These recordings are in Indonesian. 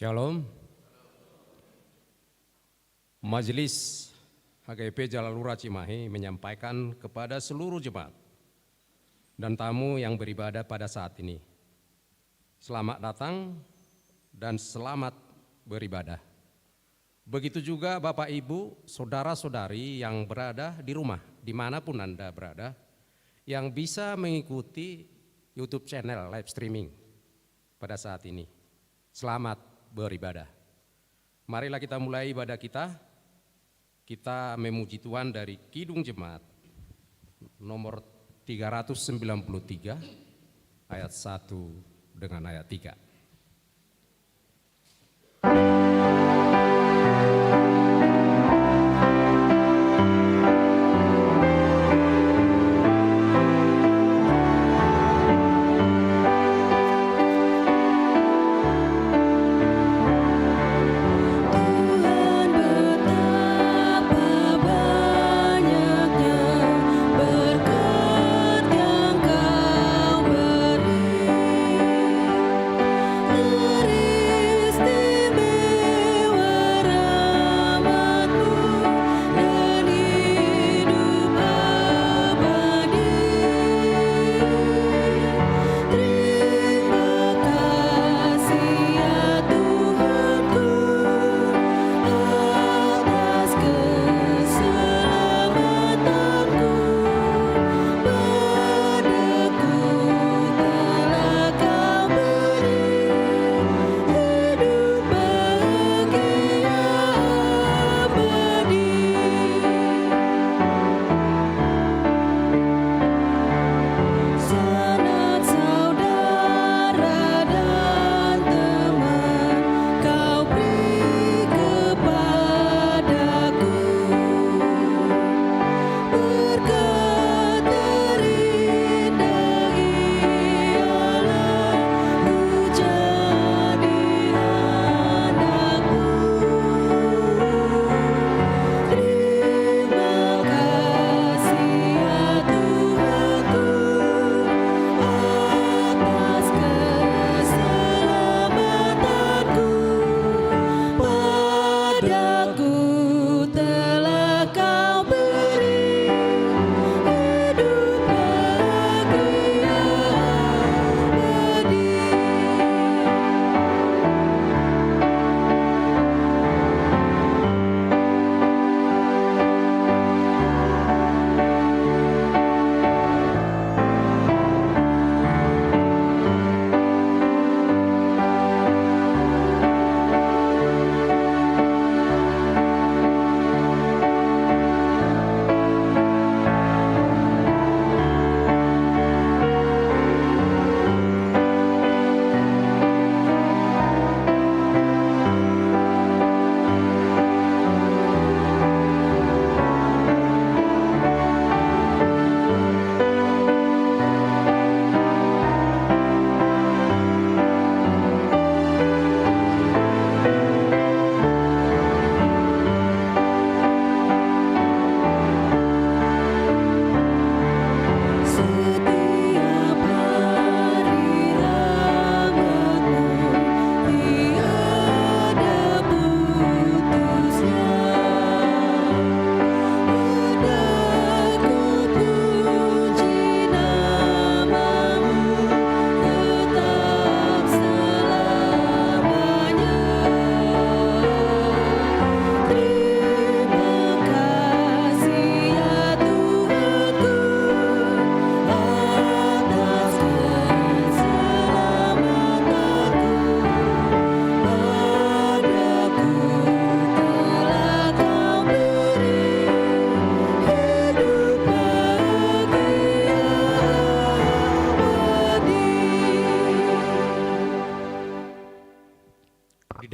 Shalom. Majelis HKIP Jalalura Cimahi menyampaikan kepada seluruh jemaat dan tamu yang beribadah pada saat ini. Selamat datang dan selamat beribadah. Begitu juga Bapak Ibu, saudara-saudari yang berada di rumah, dimanapun Anda berada, yang bisa mengikuti YouTube channel live streaming pada saat ini. Selamat beribadah. Marilah kita mulai ibadah kita. Kita memuji Tuhan dari Kidung Jemaat nomor 393 ayat 1 dengan ayat 3.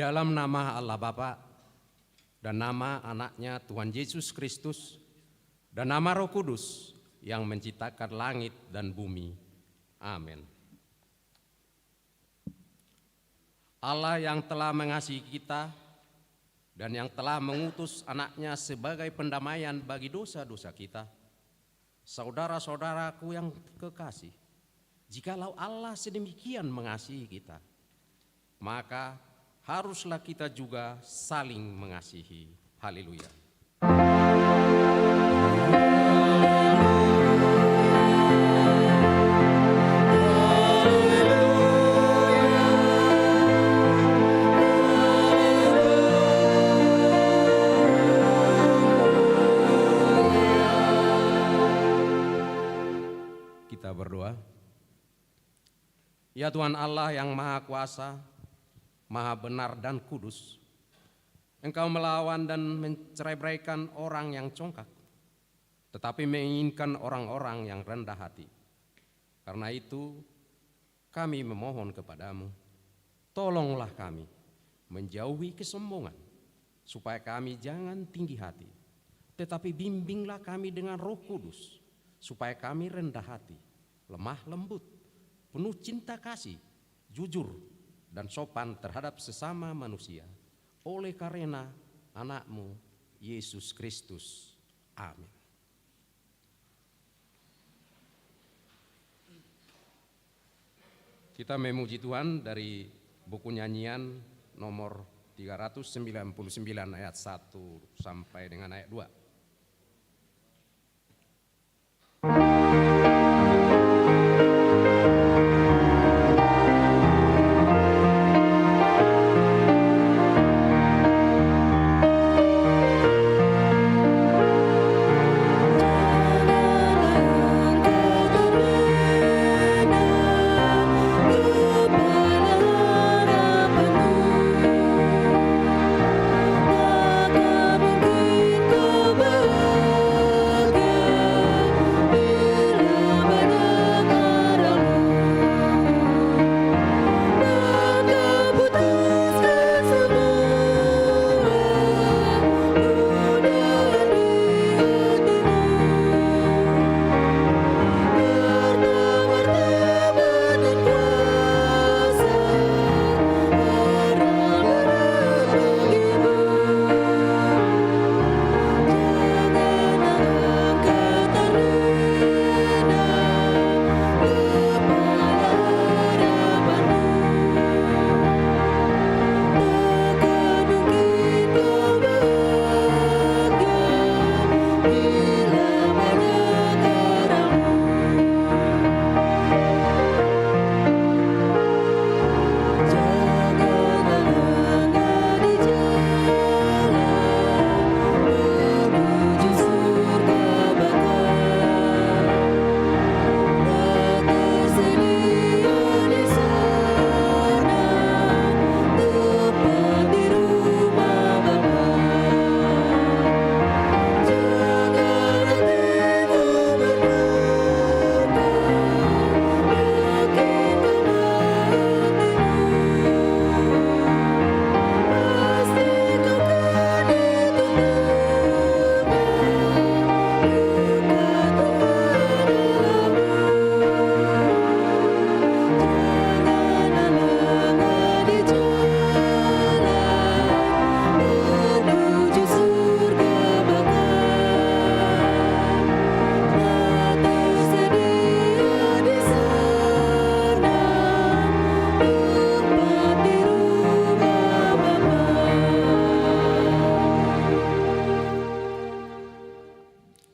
Dalam nama Allah Bapa dan nama anaknya Tuhan Yesus Kristus dan nama Roh Kudus yang menciptakan langit dan bumi. Amin. Allah yang telah mengasihi kita dan yang telah mengutus anaknya sebagai pendamaian bagi dosa-dosa kita. Saudara-saudaraku yang kekasih, jikalau Allah sedemikian mengasihi kita, maka haruslah kita juga saling mengasihi. Haleluya. Kita berdoa. Ya Tuhan Allah yang Maha Kuasa, Maha benar dan kudus, Engkau melawan dan mencerai-beraikan orang yang congkak, tetapi menginginkan orang-orang yang rendah hati. Karena itu kami memohon kepadamu, tolonglah kami menjauhi kesombongan, supaya kami jangan tinggi hati, tetapi bimbinglah kami dengan Roh Kudus, supaya kami rendah hati, lemah lembut, penuh cinta kasih, jujur, dan sopan terhadap sesama manusia, oleh karena Anak-Mu Yesus Kristus. Amin. Kita memuji Tuhan dari buku nyanyian nomor 399 ayat 1 sampai dengan ayat 2.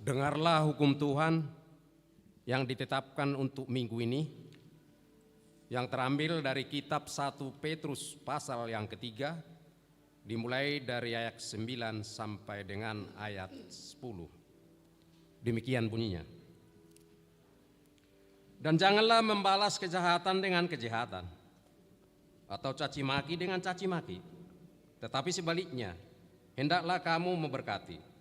Dengarlah hukum Tuhan yang ditetapkan untuk minggu ini, yang terambil dari kitab 1 Petrus pasal yang ketiga, dimulai dari ayat 9 sampai dengan ayat 10. Demikian bunyinya. Dan janganlah membalas kejahatan dengan kejahatan, atau caci maki dengan caci maki, tetapi sebaliknya, hendaklah kamu memberkati.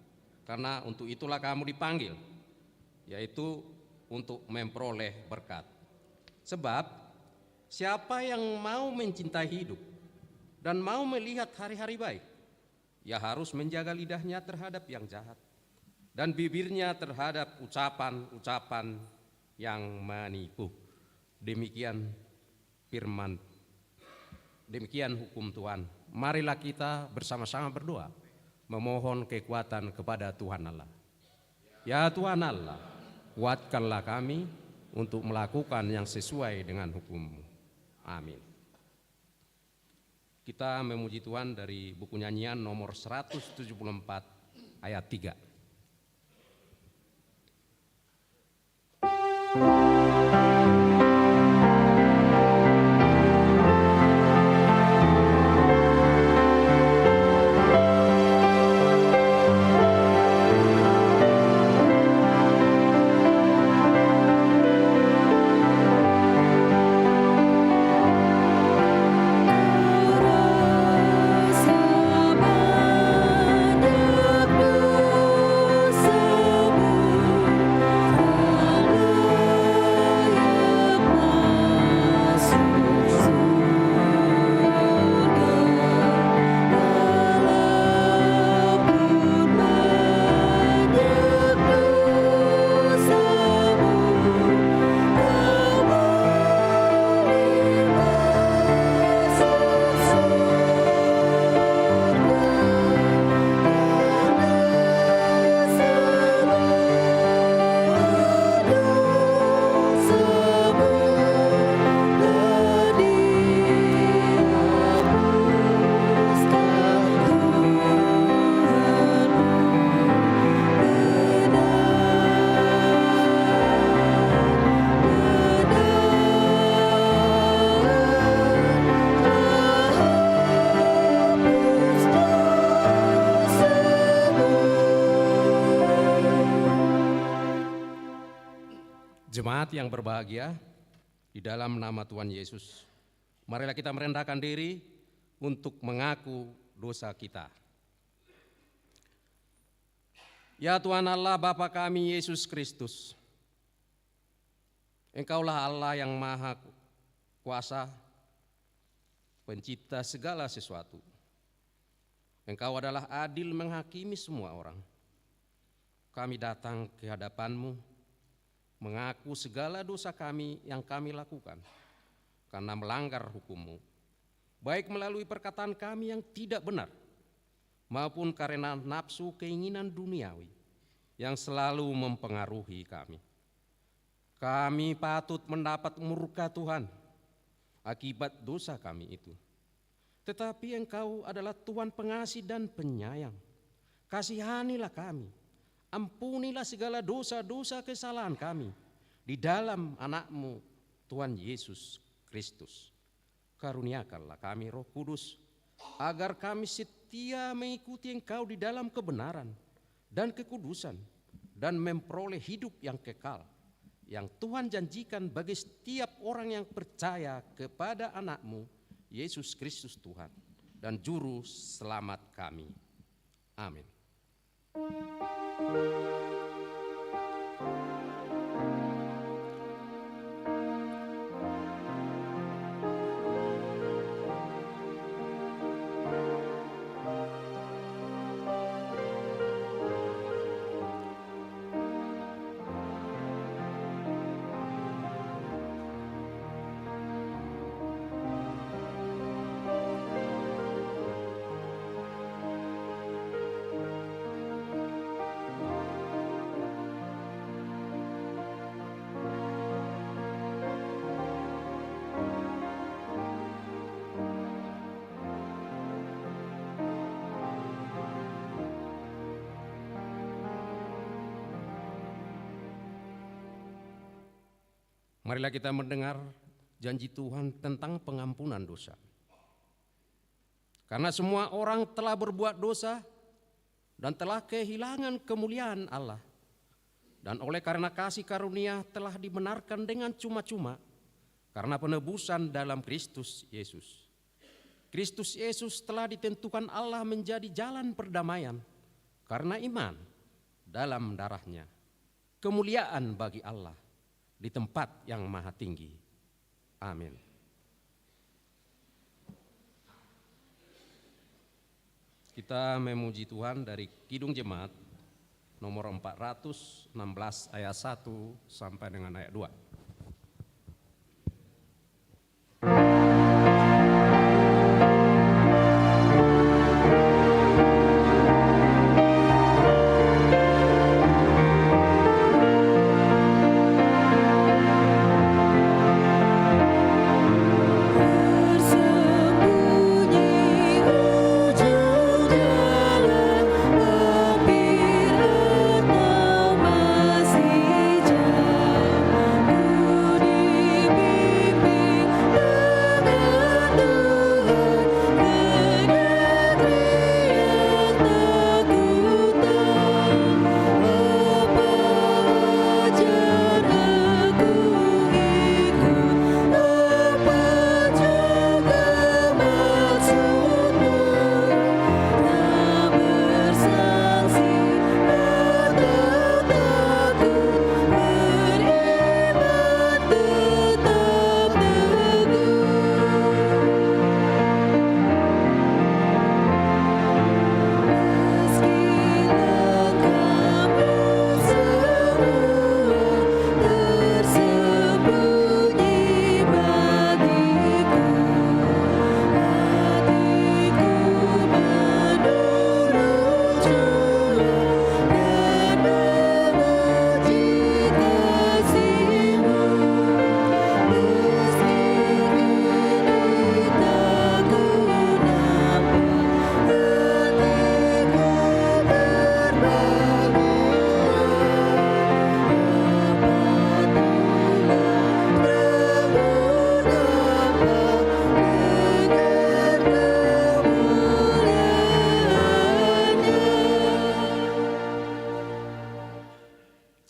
Karena untuk itulah kamu dipanggil, yaitu untuk memperoleh berkat. Sebab siapa yang mau mencintai hidup dan mau melihat hari-hari baik, ia harus menjaga lidahnya terhadap yang jahat dan bibirnya terhadap ucapan-ucapan yang menipu. Demikian firman, demikian hukum Tuhan. Marilah kita bersama-sama berdoa, memohon kekuatan kepada Tuhan Allah. Ya Tuhan Allah, kuatkanlah kami untuk melakukan yang sesuai dengan hukum-Mu. Amin. Kita memuji Tuhan dari buku nyanyian nomor 174 ayat 3. Jemaat yang berbahagia, di dalam nama Tuhan Yesus, marilah kita merendahkan diri untuk mengaku dosa kita. Ya Tuhan Allah Bapa kami Yesus Kristus, Engkaulah Allah yang maha kuasa, pencipta segala sesuatu. Engkau adalah adil menghakimi semua orang. Kami datang ke hadapan-Mu, mengaku segala dosa kami yang kami lakukan karena melanggar hukum-Mu, baik melalui perkataan kami yang tidak benar maupun karena nafsu keinginan duniawi yang selalu mempengaruhi kami. Kami patut mendapat murka Tuhan akibat dosa kami itu. Tetapi Engkau adalah Tuhan pengasih dan penyayang. Kasihanilah kami. Ampunilah segala dosa-dosa kesalahan kami di dalam anak-Mu Tuhan Yesus Kristus. Karuniakanlah kami Roh Kudus agar kami setia mengikuti Engkau di dalam kebenaran dan kekudusan dan memperoleh hidup yang kekal yang Tuhan janjikan bagi setiap orang yang percaya kepada anak-Mu Yesus Kristus Tuhan dan Juru Selamat kami. Amin. Marilah kita mendengar janji Tuhan tentang pengampunan dosa. Karena semua orang telah berbuat dosa dan telah kehilangan kemuliaan Allah. Dan oleh karena kasih karunia telah dibenarkan dengan cuma-cuma karena penebusan dalam Kristus Yesus. Kristus Yesus telah ditentukan Allah menjadi jalan perdamaian karena iman dalam darah-Nya. Kemuliaan bagi Allah di tempat yang maha tinggi. Amin. Kita memuji Tuhan dari Kidung Jemaat nomor 416 ayat 1 sampai dengan ayat 2. Bersembunyi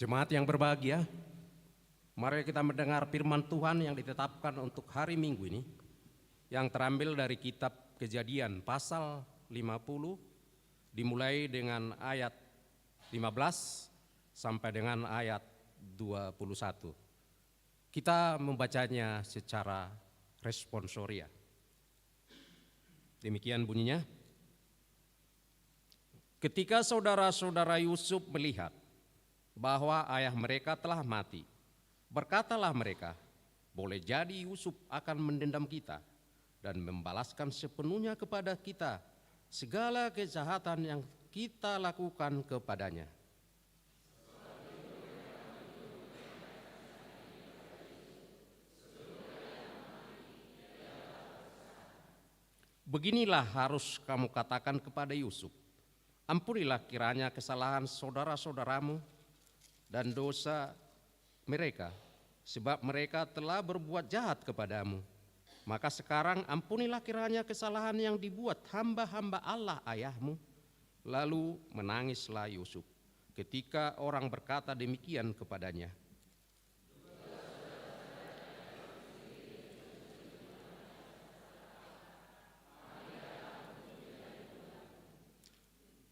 Jemaat yang berbahagia, mari kita mendengar firman Tuhan yang ditetapkan untuk hari Minggu ini, yang terambil dari kitab Kejadian pasal 50, dimulai dengan ayat 15 sampai dengan ayat 21. Kita membacanya secara responsoria. Demikian bunyinya. Ketika saudara-saudara Yusuf melihat bahwa ayah mereka telah mati, berkatalah mereka, boleh jadi Yusuf akan mendendam kita dan membalaskan sepenuhnya kepada kita segala kejahatan yang kita lakukan kepadanya. Beginilah harus kamu katakan kepada Yusuf, ampunilah kiranya kesalahan saudara-saudaramu dan dosa mereka, sebab mereka telah berbuat jahat kepadamu. Maka sekarang ampunilah kiranya kesalahan yang dibuat hamba-hamba Allah ayahmu. Lalu menangislah Yusuf ketika orang berkata demikian kepadanya.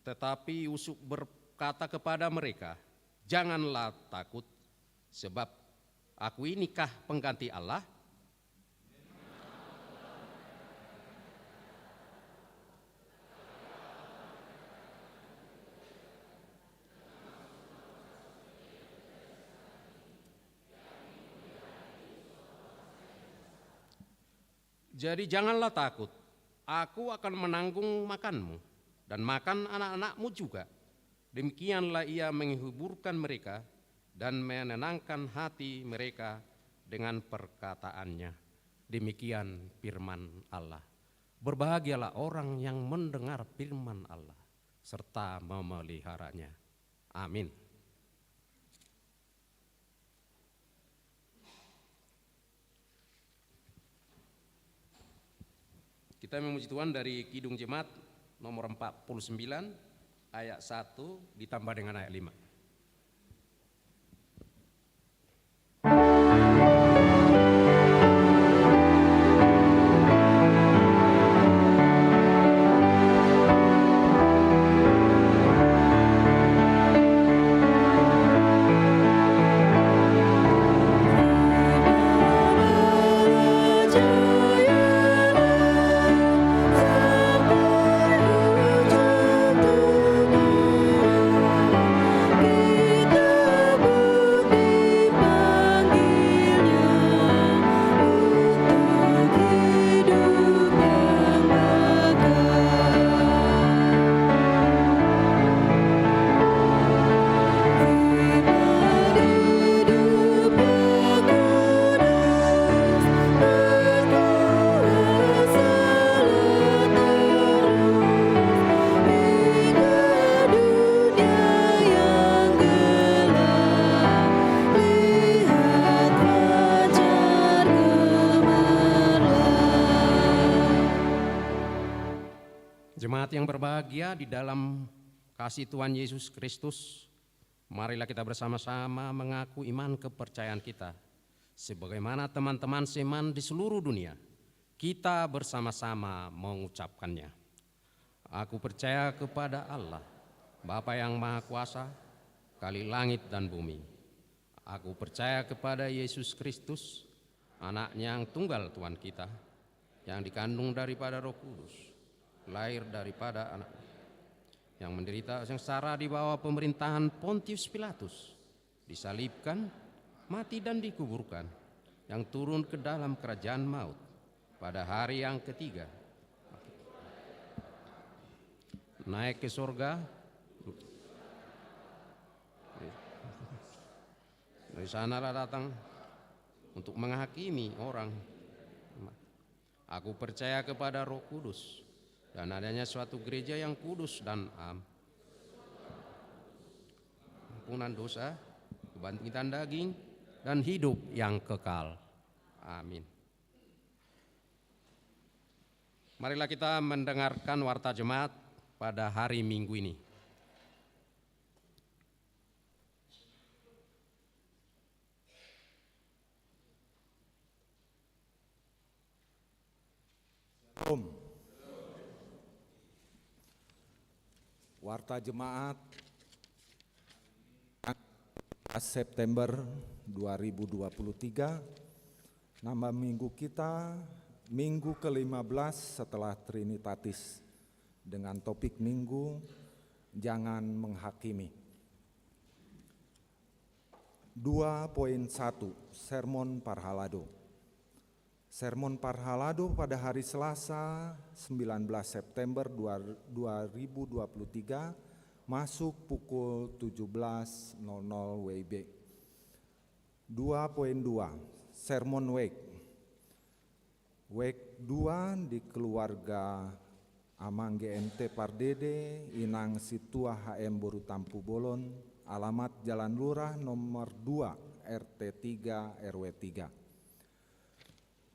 Tetapi Yusuf berkata kepada mereka, janganlah takut, sebab aku inikah pengganti Allah? Jadi janganlah takut, aku akan menanggung makanmu dan makan anak-anakmu juga. Demikianlah ia menghiburkan mereka dan menenangkan hati mereka dengan perkataannya. Demikian firman Allah. Berbahagialah orang yang mendengar firman Allah serta memeliharanya. Amin. Kita memuji Tuhan dari Kidung Jemaat nomor 49 ayat 1 ditambah dengan ayat 5. Jemaat yang berbahagia di dalam kasih Tuhan Yesus Kristus, marilah kita bersama-sama mengaku iman kepercayaan kita. Sebagaimana teman-teman seiman di seluruh dunia, kita bersama-sama mengucapkannya. Aku percaya kepada Allah, Bapa yang Maha Kuasa, Kali langit dan bumi. Aku percaya kepada Yesus Kristus, Anaknya yang tunggal Tuhan kita, yang dikandung daripada Roh Kudus, lahir daripada anak yang menderita sengsara di bawah pemerintahan Pontius Pilatus, disalibkan, mati dan dikuburkan, yang turun ke dalam kerajaan maut pada hari yang ketiga, naik ke surga, dari sanalah datang untuk menghakimi orang. Aku percaya kepada Roh Kudus dan adanya suatu gereja yang kudus dan ampunan dosa, kebangkitan daging, dan hidup yang kekal. Amin. Marilah kita mendengarkan warta jemaat pada hari Minggu ini. Om. Warta Jemaat September 2023, nama minggu kita minggu ke-15 setelah Trinitatis dengan topik minggu Jangan Menghakimi. 2.1 Sermon Parhalado. Sermon Parhalado pada hari Selasa 19 September 2023 masuk pukul 17.00 WIB. 2.2 Sermon Week. Week 2 di keluarga Amang GMT Pardede, Inang Situa HM Boru Tampu Bolon, alamat Jalan Lurah nomor 2 RT 3 RW 3.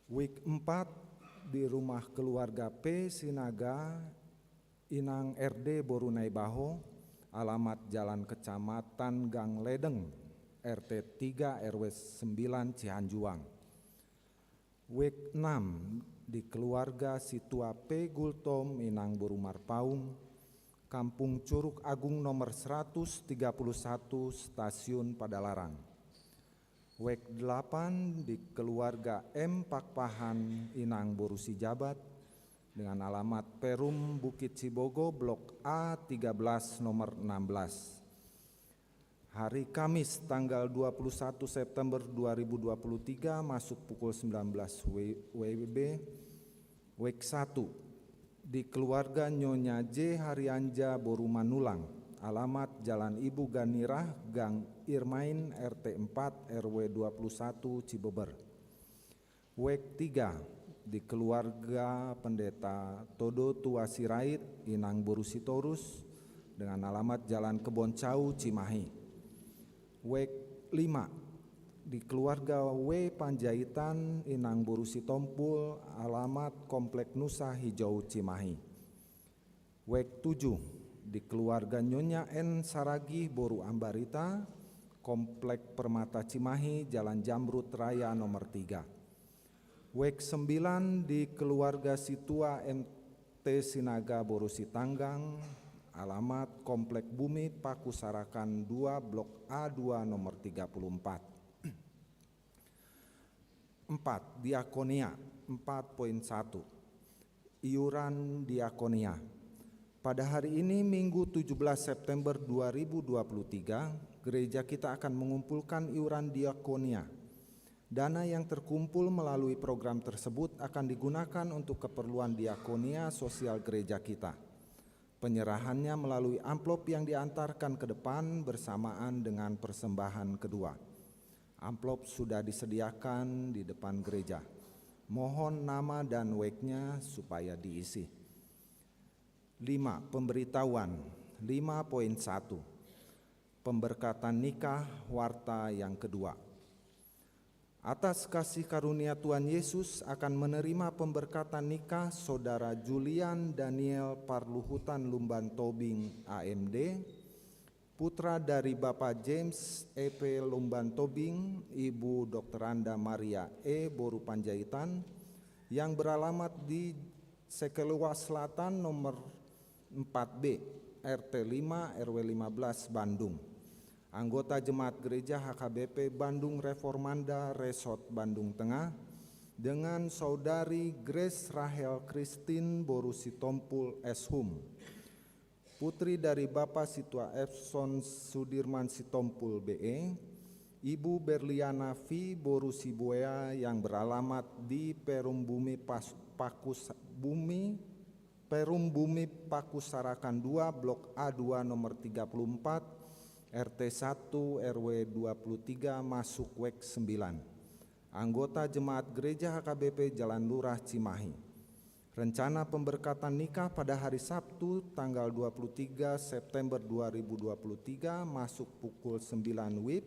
Week 4 di rumah keluarga P Sinaga, Inang RD Boru Naibaho, alamat Jalan Kecamatan Gang Ledeng RT 3 RW 9 Cihanjuang. Week 6 di keluarga Situa P Gultom, Inang Boru Marpaung, Kampung Curug Agung nomor 131 Stasiun Padalarang. Week 8 di keluarga M Pakpahan, Inang Boru Sijabat dengan alamat Perum Bukit Cibogo Blok A 13 nomor 16. Hari Kamis tanggal 21 September 2023 masuk pukul 19 WIB. Week 1 di keluarga Nyonya J Harianja Boru Manulang, alamat Jalan Ibu Ganirah Gang Irmain RT 4 RW 21 Cibeber. Week 3 di keluarga Pendeta Todo Tua Sirait, Inang Boru Sitorus dengan alamat Jalan Kebon Cau Cimahi. Week 5 di keluarga W Panjaitan, Inang Boru Sitompul, alamat Komplek Nusa Hijau Cimahi. Week 7 di keluarga Nyonya N Saragih Boru Ambarita, Komplek Permata Cimahi, Jalan Jamrut Raya nomor 3. Week 9 di keluarga Situa MT Sinaga Boru Sitanggang, alamat Komplek Bumi Paku Sarakan 2 Blok A2 nomor 34. 4. Diakonia 4.1 Iuran Diakonia. Pada hari ini Minggu 17 September 2023, gereja kita akan mengumpulkan iuran diakonia. Dana yang terkumpul melalui program tersebut akan digunakan untuk keperluan diakonia sosial gereja kita. Penyerahannya melalui amplop yang diantarkan ke depan bersamaan dengan persembahan kedua. Amplop sudah disediakan di depan gereja. Mohon nama dan weeknya supaya diisi. 5. Pemberitahuan 5.1 Pemberkatan nikah warta yang kedua. Atas kasih karunia Tuhan Yesus akan menerima pemberkatan nikah Saudara Julian Daniel Parluhutan Lumban Tobing AMD, putra dari Bapak James EP Lumban Tobing, Ibu Dr. Anda Maria E Boru Panjaitan, yang beralamat di Sekelua Selatan nomor 4B RT 5 RW 15 Bandung. Anggota Jemaat Gereja HKBP Bandung Reformanda Resort Bandung Tengah, dengan Saudari Grace Rahel Christine Boru Sitompul Eshum, putri dari Bapak Situa Epson Sudirman Sitompul BE, Ibu Berliana V Boru Sibuea yang beralamat di Perum Bumi Paku Sarakan 2 Blok A2 nomor 34 RT 1 RW 23 masuk Week 9. Anggota Jemaat Gereja HKBP Jalan Lurah Cimahi. Rencana pemberkatan nikah pada hari Sabtu tanggal 23 September 2023 masuk pukul 9 WIB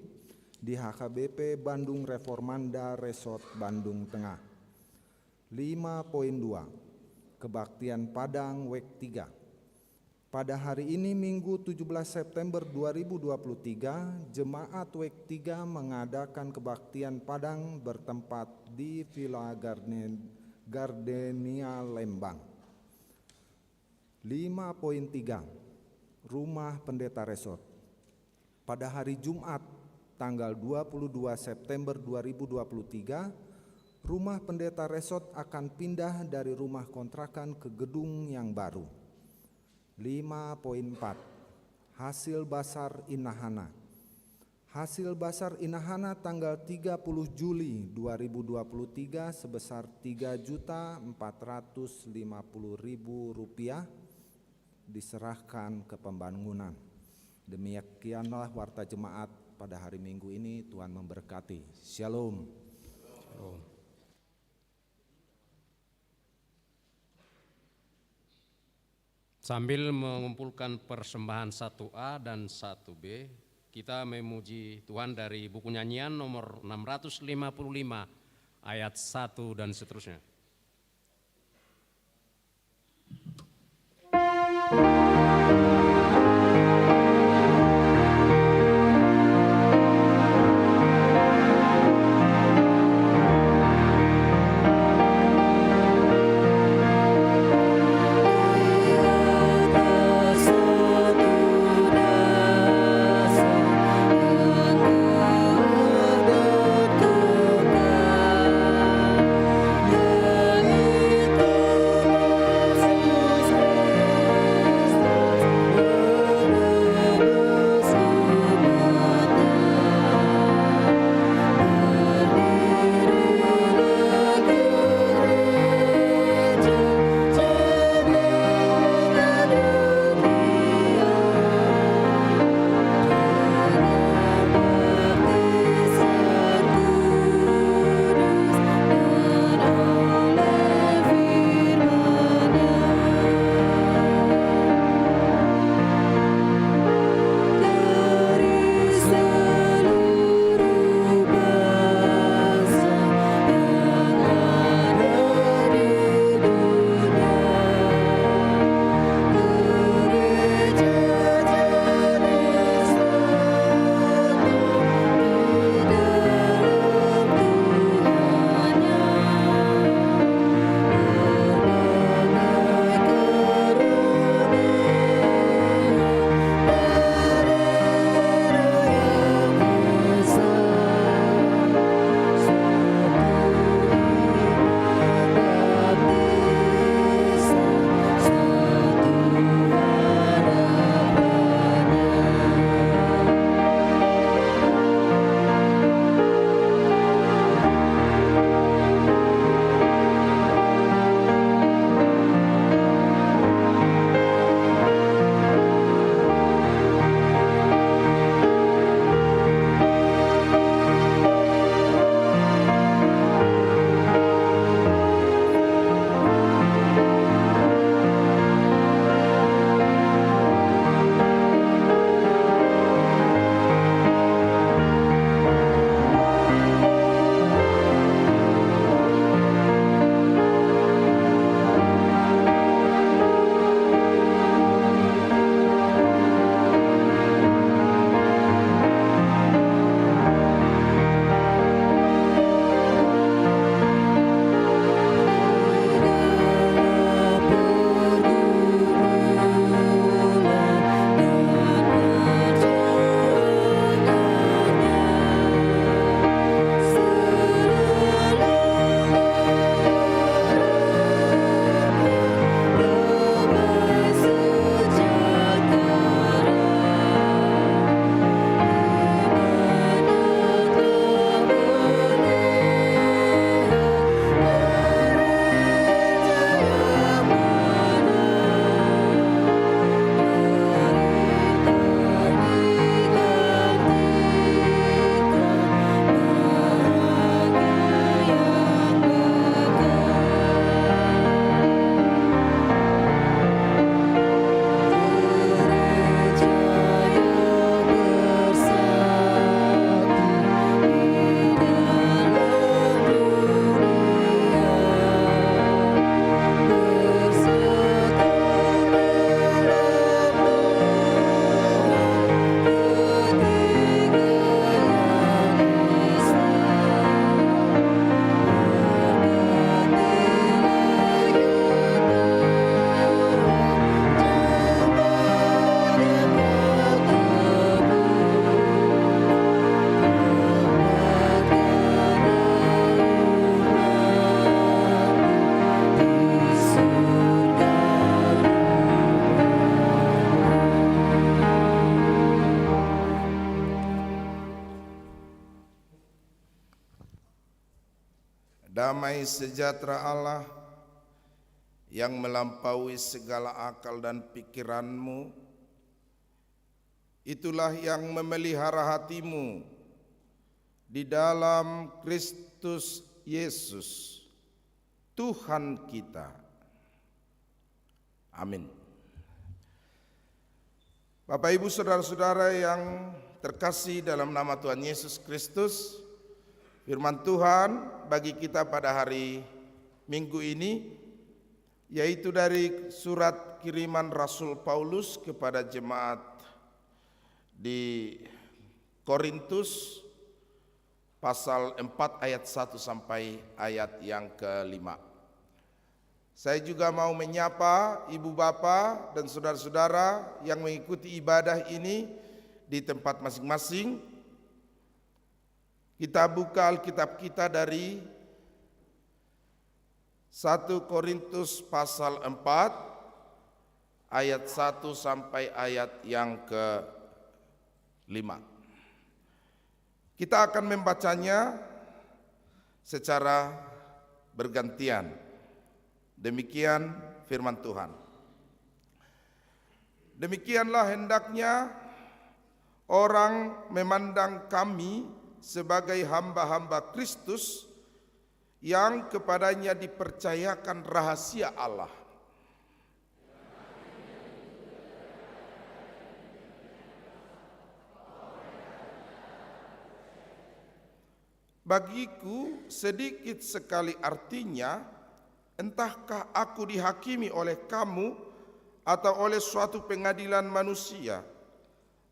di HKBP Bandung Reformanda Resort Bandung Tengah. 5.2 Kebaktian Padang Week 3. Pada hari ini Minggu 17 September 2023, Jemaat Week 3 mengadakan kebaktian Padang bertempat di Villa Gardenia Lembang. 5.3 Rumah Pendeta Resort. Pada hari Jumat tanggal 22 September 2023, Rumah Pendeta Resort akan pindah dari rumah kontrakan ke gedung yang baru. 5.4 Hasil Basar Inahana. Hasil Basar Inahana tanggal 30 Juli 2023 sebesar Rp3.450.000 diserahkan ke pembangunan. Demikianlah warta jemaat pada hari Minggu ini. Tuhan memberkati. Shalom. Sambil mengumpulkan persembahan 1A dan 1B, kita memuji Tuhan dari buku nyanyian nomor 655 ayat 1 dan seterusnya. Yeah. damai sejahtera Allah yang melampaui segala akal dan pikiranmu, itulah yang memelihara hatimu di dalam Kristus Yesus, Tuhan kita. Amin. Bapak, Ibu, saudara-saudara yang terkasih dalam nama Tuhan Yesus Kristus, firman Tuhan bagi kita pada hari Minggu ini yaitu dari surat kiriman Rasul Paulus kepada jemaat di Korintus pasal 4 ayat 1 sampai ayat yang ke-5. Saya juga mau menyapa ibu bapak dan saudara-saudara yang mengikuti ibadah ini di tempat masing-masing. Kita buka Alkitab kita dari 1 Korintus pasal 4 ayat 1 sampai ayat yang ke-5. Kita akan membacanya secara bergantian. Demikian firman Tuhan. Demikianlah hendaknya orang memandang kami sebagai hamba-hamba Kristus yang kepadanya dipercayakan rahasia Allah. Bagiku sedikit sekali artinya, entahkah aku dihakimi oleh kamu atau oleh suatu pengadilan manusia,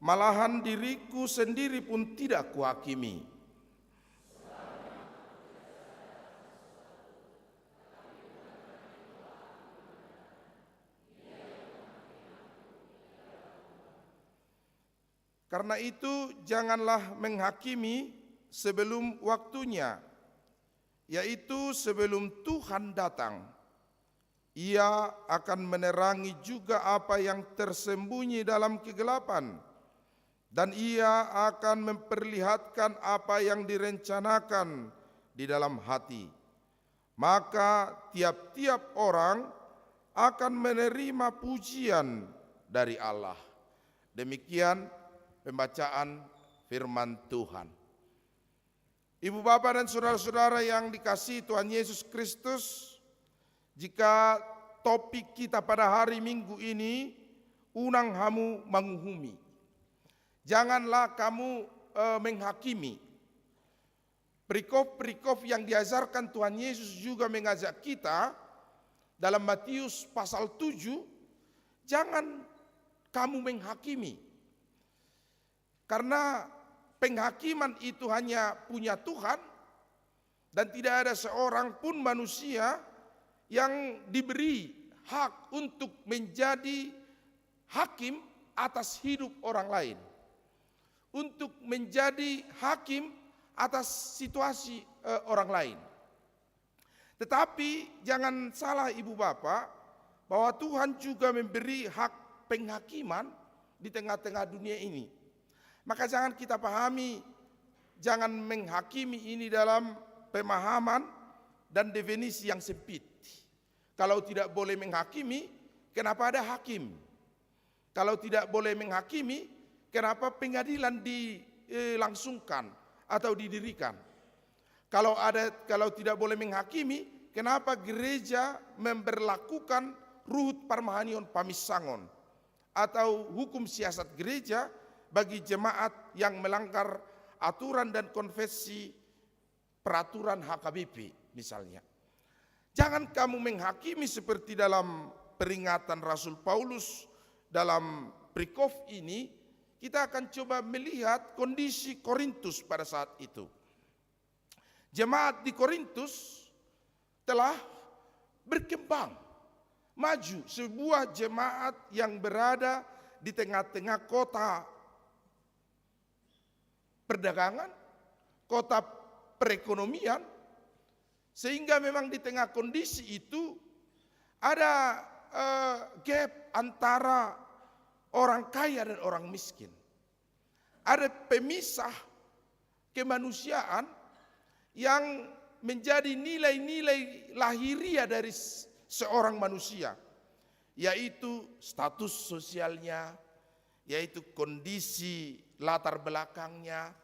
malahan diriku sendiri pun tidak kuhakimi. Karena itu janganlah menghakimi sebelum waktunya, yaitu sebelum Tuhan datang. Ia akan menerangi juga apa yang tersembunyi dalam kegelapan, dan ia akan memperlihatkan apa yang direncanakan di dalam hati. Maka tiap-tiap orang akan menerima pujian dari Allah. Demikian pembacaan firman Tuhan. Ibu bapak dan saudara-saudara yang dikasihi Tuhan Yesus Kristus, jika topik kita pada hari Minggu ini, unang hamu manghuhumi. Janganlah kamu menghakimi. Perikop-perikop yang diajarkan Tuhan Yesus juga mengajak kita dalam Matius pasal 7, jangan kamu menghakimi. Karena penghakiman itu hanya punya Tuhan, dan tidak ada seorang pun manusia yang diberi hak untuk menjadi hakim atas hidup orang lain, untuk menjadi hakim atas situasi orang lain. Tetapi jangan salah ibu bapak, bahwa Tuhan juga memberi hak penghakiman di tengah-tengah dunia ini. Maka jangan kita pahami, jangan menghakimi ini dalam pemahaman dan definisi yang sempit. Kalau tidak boleh menghakimi, kenapa ada hakim? Kalau tidak boleh menghakimi, kenapa pengadilan dilangsungkan atau didirikan? Kalau tidak boleh menghakimi, kenapa gereja memberlakukan ruhut parmahanion pamisangon atau hukum siasat gereja bagi jemaat yang melanggar aturan dan konvensi peraturan HKBP misalnya. Jangan kamu menghakimi seperti dalam peringatan Rasul Paulus dalam perikop ini. Kita akan coba melihat kondisi Korintus pada saat itu. Jemaat di Korintus telah berkembang, maju, sebuah jemaat yang berada di tengah-tengah kota perdagangan, kota perekonomian, sehingga memang di tengah kondisi itu ada gap antara orang kaya dan orang miskin. Ada pemisah kemanusiaan yang menjadi nilai-nilai lahiria dari seorang manusia, yaitu status sosialnya, yaitu kondisi latar belakangnya,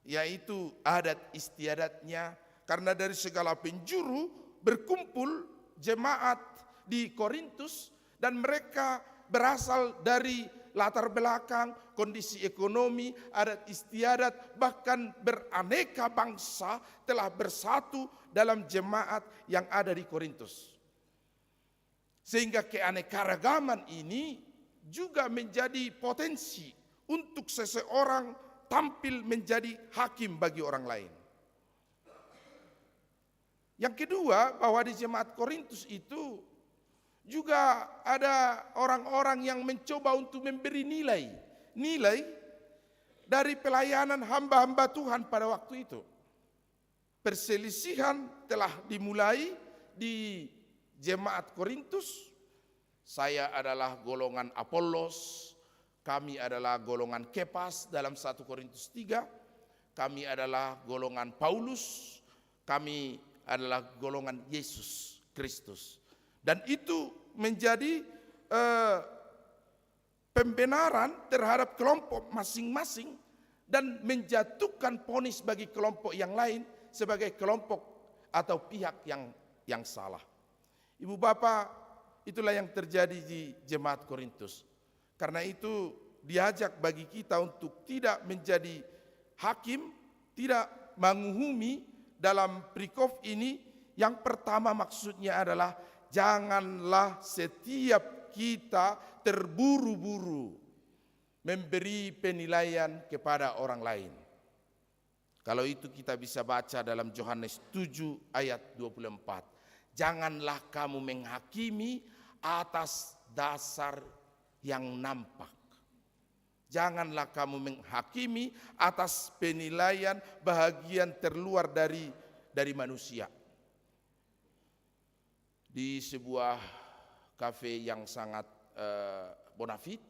yaitu adat istiadatnya. Karena dari segala penjuru berkumpul jemaat di Korintus dan mereka berasal dari latar belakang, kondisi ekonomi, adat istiadat, bahkan beraneka bangsa telah bersatu dalam jemaat yang ada di Korintus. Sehingga keanekaragaman ini juga menjadi potensi untuk seseorang tampil menjadi hakim bagi orang lain. Yang kedua, bahwa di jemaat Korintus itu juga ada orang-orang yang mencoba untuk memberi nilai dari pelayanan hamba-hamba Tuhan pada waktu itu. Perselisihan telah dimulai di jemaat Korintus. Saya adalah golongan Apollos, kami adalah golongan Kepas dalam 1 Korintus 3, kami adalah golongan Paulus, kami adalah golongan Yesus Kristus. Dan itu menjadi pembenaran terhadap kelompok masing-masing dan menjatuhkan vonis bagi kelompok yang lain sebagai kelompok atau pihak yang salah. Ibu bapak, itulah yang terjadi di jemaat Korintus. Karena itu diajak bagi kita untuk tidak menjadi hakim, tidak menghukumi dalam perikop ini. Yang pertama maksudnya adalah janganlah setiap kita terburu-buru memberi penilaian kepada orang lain. Kalau itu kita bisa baca dalam Yohanes 7 ayat 24. Janganlah kamu menghakimi atas dasar yang nampak. Janganlah kamu menghakimi atas penilaian bahagian terluar dari manusia. Di sebuah kafe yang sangat bonafit,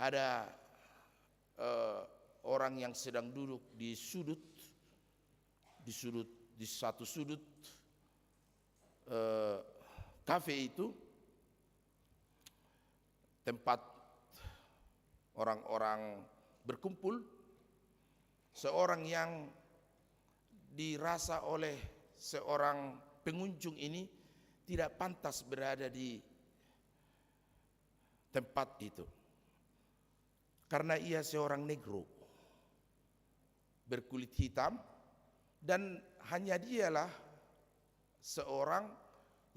ada orang yang sedang duduk di satu sudut kafe itu, tempat orang-orang berkumpul. Seorang yang dirasa oleh seorang pengunjung ini tidak pantas berada di tempat itu karena ia seorang negro berkulit hitam, dan hanya dialah seorang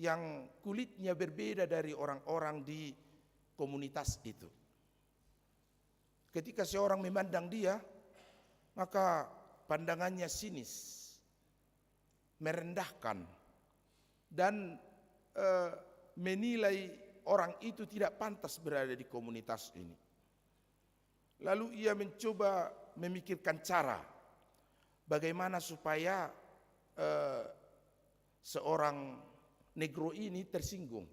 yang kulitnya berbeda dari orang-orang di komunitas itu. Ketika seorang memandang dia, maka pandangannya sinis, merendahkan, dan menilai orang itu tidak pantas berada di komunitas ini. Lalu ia mencoba memikirkan cara bagaimana supaya seorang negro ini tersinggung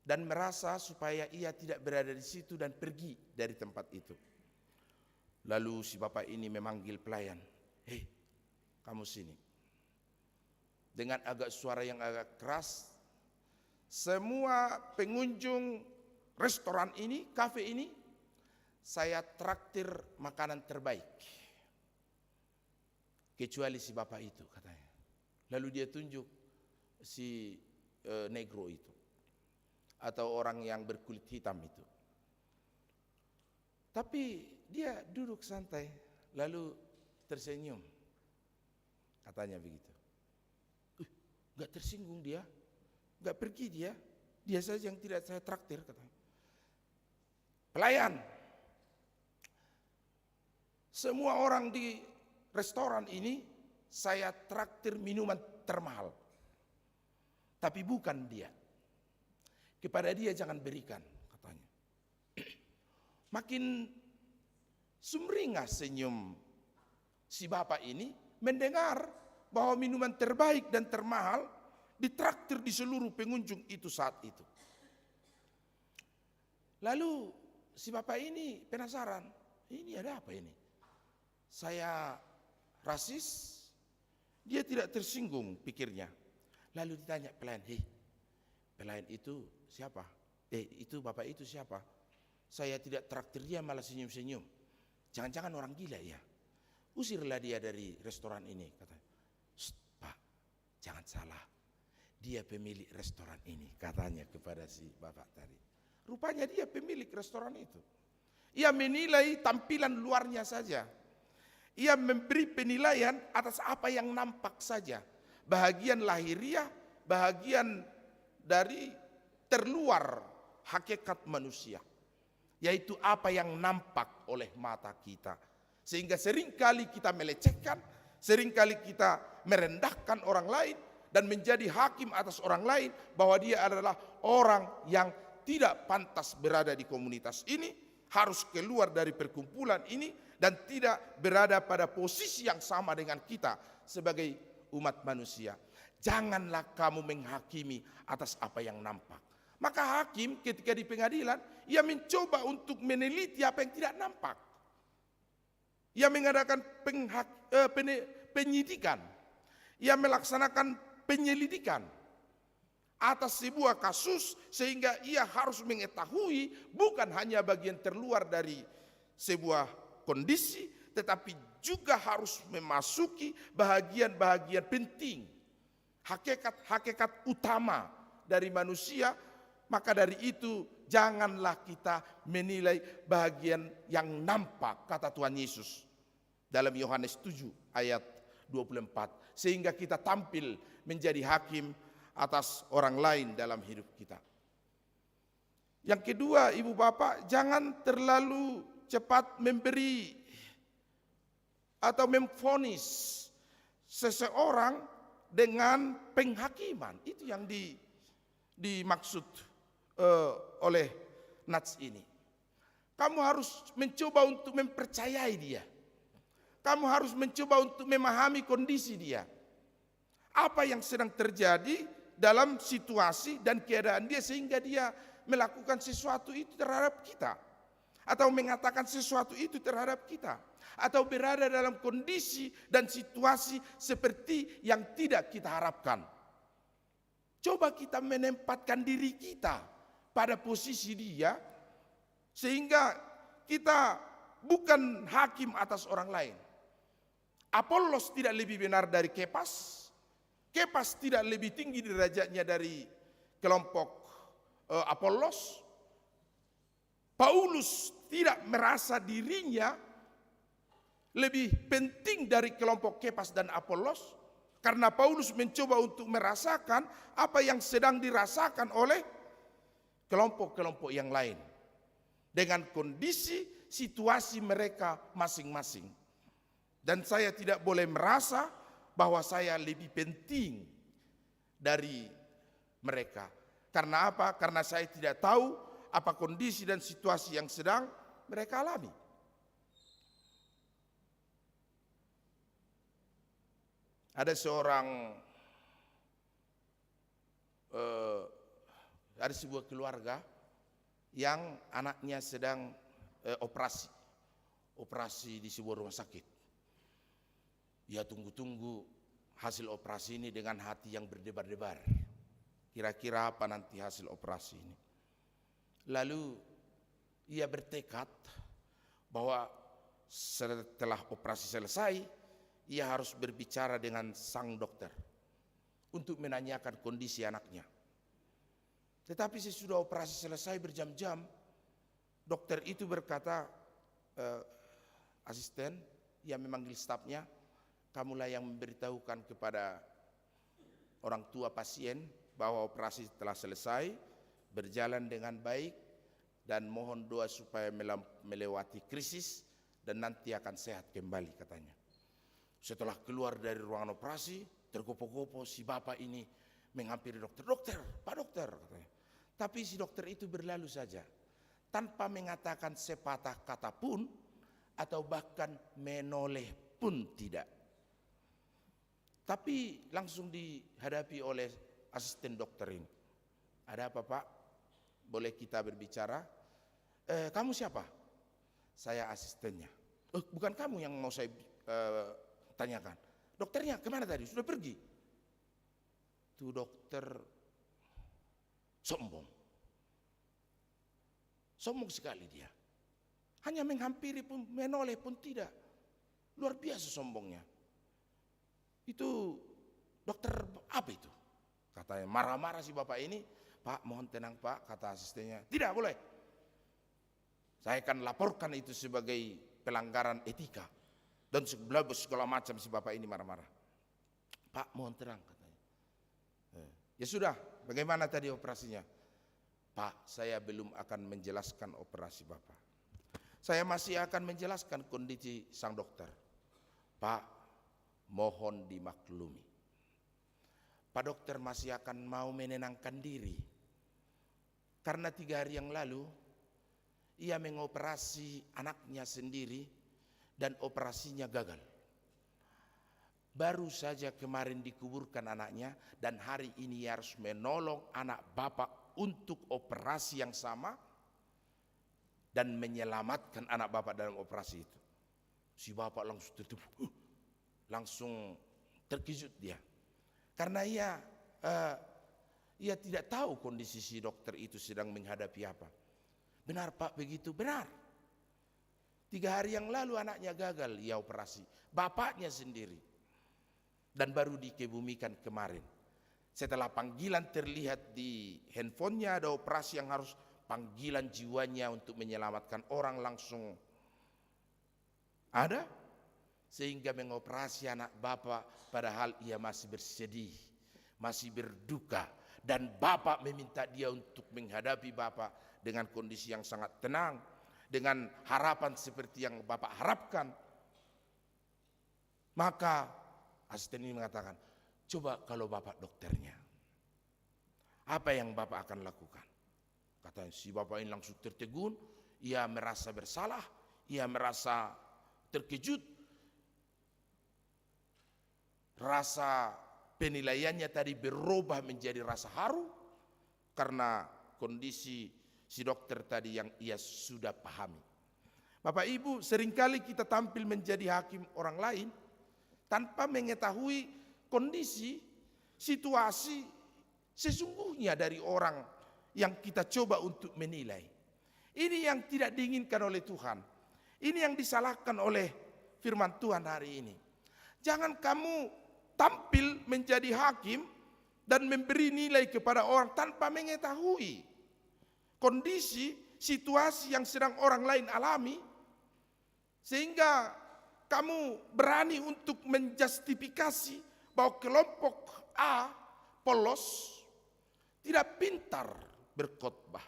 dan merasa supaya ia tidak berada di situ dan pergi dari tempat itu. Lalu si bapak ini memanggil pelayan, "Hei, kamu sini." Dengan suara yang agak keras, semua pengunjung restoran ini, kafe ini, saya traktir makanan terbaik. Kecuali si bapak itu, katanya. Lalu dia tunjuk si negro itu, atau orang yang berkulit hitam itu. Tapi dia duduk santai, lalu tersenyum, katanya begitu. Gak tersinggung dia, gak pergi dia saja yang tidak saya traktir, katanya. Pelayan, semua orang di restoran ini saya traktir minuman termahal, tapi bukan dia. Kepada dia jangan berikan, katanya. Makin sumringah senyum si bapak ini mendengar bahwa minuman terbaik dan termahal ditraktir di seluruh pengunjung itu saat itu. Lalu si bapak ini penasaran, ini ada apa ini? Saya rasis Dia tidak tersinggung pikirnya. Lalu ditanya pelayan, hei, pelayan itu siapa? Itu bapak itu siapa? Saya tidak traktir dia malah senyum-senyum. Jangan-jangan orang gila ya. Usirlah dia dari restoran ini, katanya. Pak, jangan salah. Dia pemilik restoran ini, katanya kepada si bapak tadi. Rupanya dia pemilik restoran itu. Ia menilai tampilan luarnya saja. Ia memberi penilaian atas apa yang nampak saja. Bahagian lahiriah, bahagian dari terluar hakikat manusia. Yaitu apa yang nampak oleh mata kita. Sehingga seringkali kita melecehkan, seringkali kita merendahkan orang lain, dan menjadi hakim atas orang lain bahwa dia adalah orang yang tidak pantas berada di komunitas ini, harus keluar dari perkumpulan ini, dan tidak berada pada posisi yang sama dengan kita sebagai umat manusia. Janganlah kamu menghakimi atas apa yang nampak. Maka hakim ketika di pengadilan, ia mencoba untuk meneliti apa yang tidak nampak. Ia mengadakan penyidikan. Ia melaksanakan penyelidikan atas sebuah kasus, sehingga ia harus mengetahui bukan hanya bagian terluar dari sebuah kondisi, tetapi juga harus memasuki bahagian-bahagian penting, hakikat-hakikat utama dari manusia. Maka dari itu janganlah kita menilai bahagian yang nampak, kata Tuhan Yesus dalam Yohanes 7 ayat 24, sehingga kita tampil menjadi hakim atas orang lain dalam hidup kita. Yang kedua, ibu bapak, jangan terlalu cepat memberi atau memvonis seseorang dengan penghakiman. Itu yang dimaksud oleh nats ini. Kamu harus mencoba untuk mempercayai dia. Kamu harus mencoba untuk memahami kondisi dia. Apa yang sedang terjadi dalam situasi dan keadaan dia, sehingga dia melakukan sesuatu itu terhadap kita, atau mengatakan sesuatu itu terhadap kita, atau berada dalam kondisi dan situasi seperti yang tidak kita harapkan. Coba kita menempatkan diri kita pada posisi dia, sehingga kita bukan hakim atas orang lain. Apolos tidak lebih benar dari Kepas. Kepas tidak lebih tinggi derajatnya dari kelompok Apolos. Paulus tidak merasa dirinya lebih penting dari kelompok Kepas dan Apolos, karena Paulus mencoba untuk merasakan apa yang sedang dirasakan oleh kelompok-kelompok yang lain dengan kondisi situasi mereka masing-masing. Dan saya tidak boleh merasa bahwa saya lebih penting dari mereka. Karena apa? Karena saya tidak tahu apa kondisi dan situasi yang sedang mereka alami. Ada sebuah keluarga yang anaknya sedang operasi di sebuah rumah sakit. Dia tunggu-tunggu hasil operasi ini dengan hati yang berdebar-debar. Kira-kira apa nanti hasil operasi ini? Lalu ia bertekad bahwa setelah operasi selesai, ia harus berbicara dengan sang dokter untuk menanyakan kondisi anaknya. Tetapi sesudah operasi selesai berjam-jam, dokter itu berkata, asisten yang memanggil stafnya, kamulah yang memberitahukan kepada orang tua pasien bahwa operasi telah selesai, berjalan dengan baik, dan mohon doa supaya melewati krisis dan nanti akan sehat kembali, katanya. Setelah keluar dari ruangan operasi, tergopoh-gopoh si bapak ini menghampiri dokter. Dokter, Pak Dokter, katanya. Tapi si dokter itu berlalu saja, tanpa mengatakan sepatah kata pun, atau bahkan menoleh pun tidak. Tapi langsung dihadapi oleh asisten dokter ini. Ada apa, Pak? Boleh kita berbicara? Kamu siapa? Saya asistennya. Bukan kamu yang mau saya tanyakan. Dokternya kemana tadi? Sudah pergi. Tuh dokter sombong. Sombong sekali dia. Hanya menghampiri pun, menoleh pun tidak. Luar biasa sombongnya. Itu dokter apa itu? Katanya marah-marah si bapak ini. Pak, mohon tenang Pak, kata asistennya. Tidak boleh. Saya akan laporkan itu sebagai pelanggaran etika. Dan segala macam si bapak ini marah-marah. Pak, mohon tenang katanya. Ya sudah, bagaimana tadi operasinya? Pak, saya belum akan menjelaskan operasi bapak. Saya masih akan menjelaskan kondisi sang dokter. Pak, mohon dimaklumi. Pak dokter masih akan mau menenangkan diri. Karena 3 hari yang lalu, ia mengoperasi anaknya sendiri dan operasinya gagal. Baru saja kemarin dikuburkan anaknya dan hari ini ia harus menolong anak bapak untuk operasi yang sama dan menyelamatkan anak bapak dalam operasi itu. Si bapak langsung terkejut dia. Karena ia tidak tahu kondisi si dokter itu sedang menghadapi apa. Benar Pak begitu? Benar. 3 hari yang lalu anaknya gagal, ia operasi. Bapaknya sendiri. Dan baru dikebumikan kemarin. Setelah panggilan terlihat di handphonenya ada operasi yang harus panggilan jiwanya untuk menyelamatkan orang langsung ada. Sehingga mengoperasi anak bapak padahal ia masih bersedih, masih berduka. Dan bapak meminta dia untuk menghadapi bapak dengan kondisi yang sangat tenang. Dengan harapan seperti yang bapak harapkan. Maka asisten ini mengatakan, coba kalau bapak dokternya, apa yang bapak akan lakukan? Katanya si bapak ini langsung tertegun, ia merasa bersalah, ia merasa terkejut. Rasa penilaiannya tadi berubah menjadi rasa haru karena kondisi si dokter tadi yang ia sudah pahami. Bapak Ibu, seringkali kita tampil menjadi hakim orang lain tanpa mengetahui kondisi, situasi sesungguhnya dari orang yang kita coba untuk menilai. Ini yang tidak diinginkan oleh Tuhan. Ini yang disalahkan oleh firman Tuhan hari ini. Jangan kamu tampil menjadi hakim dan memberi nilai kepada orang tanpa mengetahui kondisi, situasi yang sedang orang lain alami, sehingga kamu berani untuk menjustifikasi bahwa kelompok A polos, tidak pintar berkhotbah,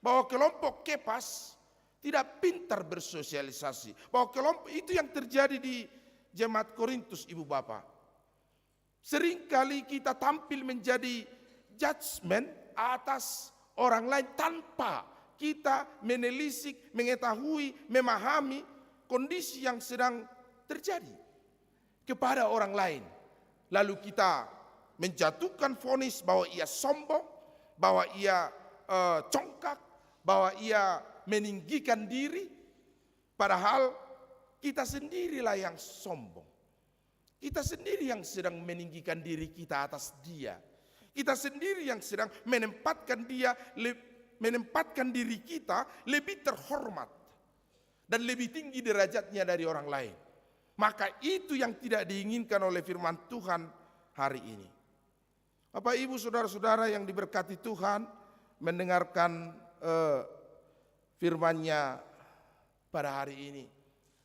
bahwa kelompok Kepas tidak pintar bersosialisasi, bahwa kelompok itu yang terjadi di Jemaat Korintus, ibu bapak. Seringkali kita tampil menjadi judgment atas orang lain tanpa kita menelisik, mengetahui, memahami kondisi yang sedang terjadi kepada orang lain. Lalu kita menjatuhkan vonis bahwa ia sombong, bahwa ia congkak, bahwa ia meninggikan diri, padahal kita sendirilah yang sombong. Kita sendiri yang sedang meninggikan diri kita atas dia. Kita sendiri yang sedang menempatkan diri kita lebih terhormat dan lebih tinggi derajatnya dari orang lain. Maka itu yang tidak diinginkan oleh firman Tuhan hari ini. Bapak Ibu saudara-saudara yang diberkati Tuhan, mendengarkan firman-Nya pada hari ini.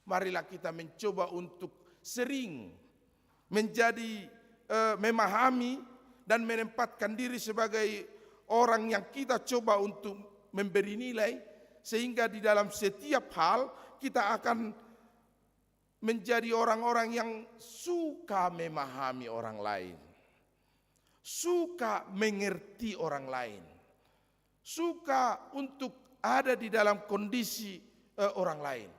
Marilah kita mencoba untuk sering menjadi memahami dan menempatkan diri sebagai orang yang kita coba untuk memberi nilai, sehingga di dalam setiap hal kita akan menjadi orang-orang yang suka memahami orang lain, suka mengerti orang lain, suka untuk ada di dalam kondisi orang lain,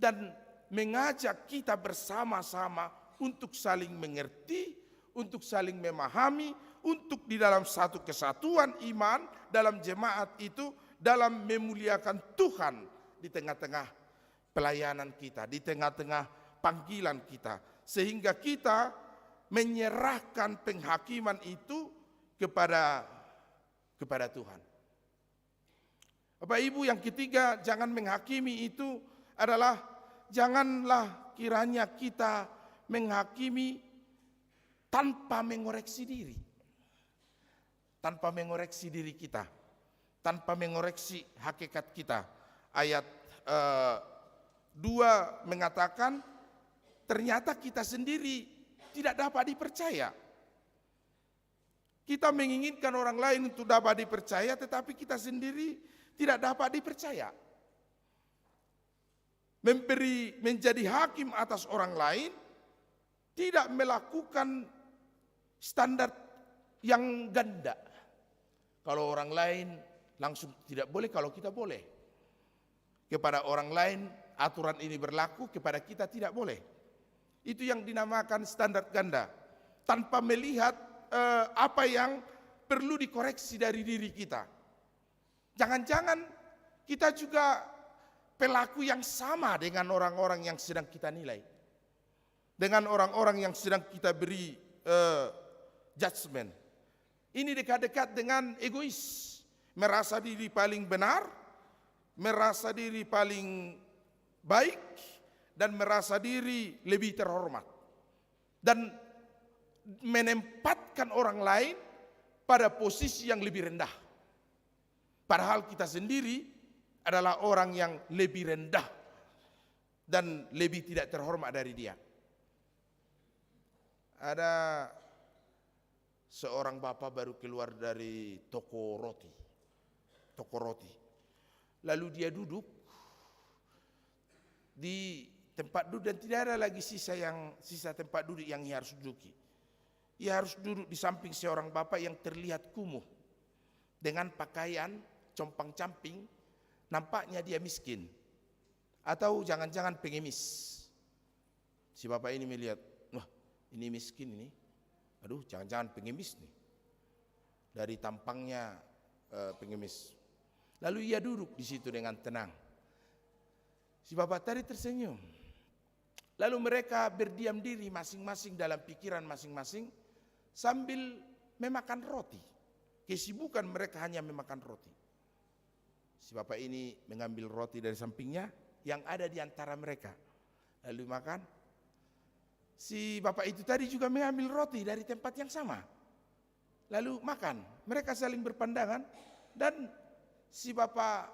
dan mengajak kita bersama-sama untuk saling mengerti, untuk saling memahami, untuk di dalam satu kesatuan iman dalam jemaat itu, dalam memuliakan Tuhan di tengah-tengah pelayanan kita, di tengah-tengah panggilan kita, sehingga kita menyerahkan penghakiman itu kepada Tuhan. Bapak Ibu, yang ketiga, jangan menghakimi itu adalah janganlah kiranya kita menghakimi tanpa mengoreksi diri. Tanpa mengoreksi diri kita, tanpa mengoreksi hakikat kita. Ayat 2 mengatakan ternyata kita sendiri tidak dapat dipercaya. Kita menginginkan orang lain untuk dapat dipercaya, tetapi kita sendiri tidak dapat dipercaya. Menjadi hakim atas orang lain, tidak melakukan standar yang ganda. Kalau orang lain langsung tidak boleh, kalau kita boleh. Kepada orang lain aturan ini berlaku, kepada kita tidak boleh. Itu yang dinamakan standar ganda. Tanpa melihat apa yang perlu dikoreksi dari diri kita. Jangan-jangan kita juga pelaku yang sama dengan orang-orang yang sedang kita nilai. Dengan orang-orang yang sedang kita beri judgment. Ini dekat-dekat dengan egois, merasa diri paling benar, merasa diri paling baik, dan merasa diri lebih terhormat. Dan menempatkan orang lain pada posisi yang lebih rendah. Padahal kita sendiri adalah orang yang lebih rendah dan lebih tidak terhormat dari dia. Ada seorang bapak baru keluar dari toko roti. Lalu dia duduk di tempat duduk dan tidak ada lagi sisa tempat duduk yang ia harus duduki. Ia harus duduk di samping seorang bapak yang terlihat kumuh dengan pakaian compang-camping, nampaknya dia miskin atau jangan-jangan pengemis. Si bapak ini melihat, wah ini miskin ini. Aduh, jangan-jangan pengemis nih. Dari tampangnya pengemis. Lalu ia duduk di situ dengan tenang. Si bapak tadi tersenyum. Lalu mereka berdiam diri masing-masing dalam pikiran masing-masing sambil memakan roti. Kesibukan mereka hanya memakan roti. Si bapak ini mengambil roti dari sampingnya yang ada di antara mereka. Lalu makan. Si bapak itu tadi juga mengambil roti dari tempat yang sama. Lalu makan. Mereka saling berpandangan dan si bapak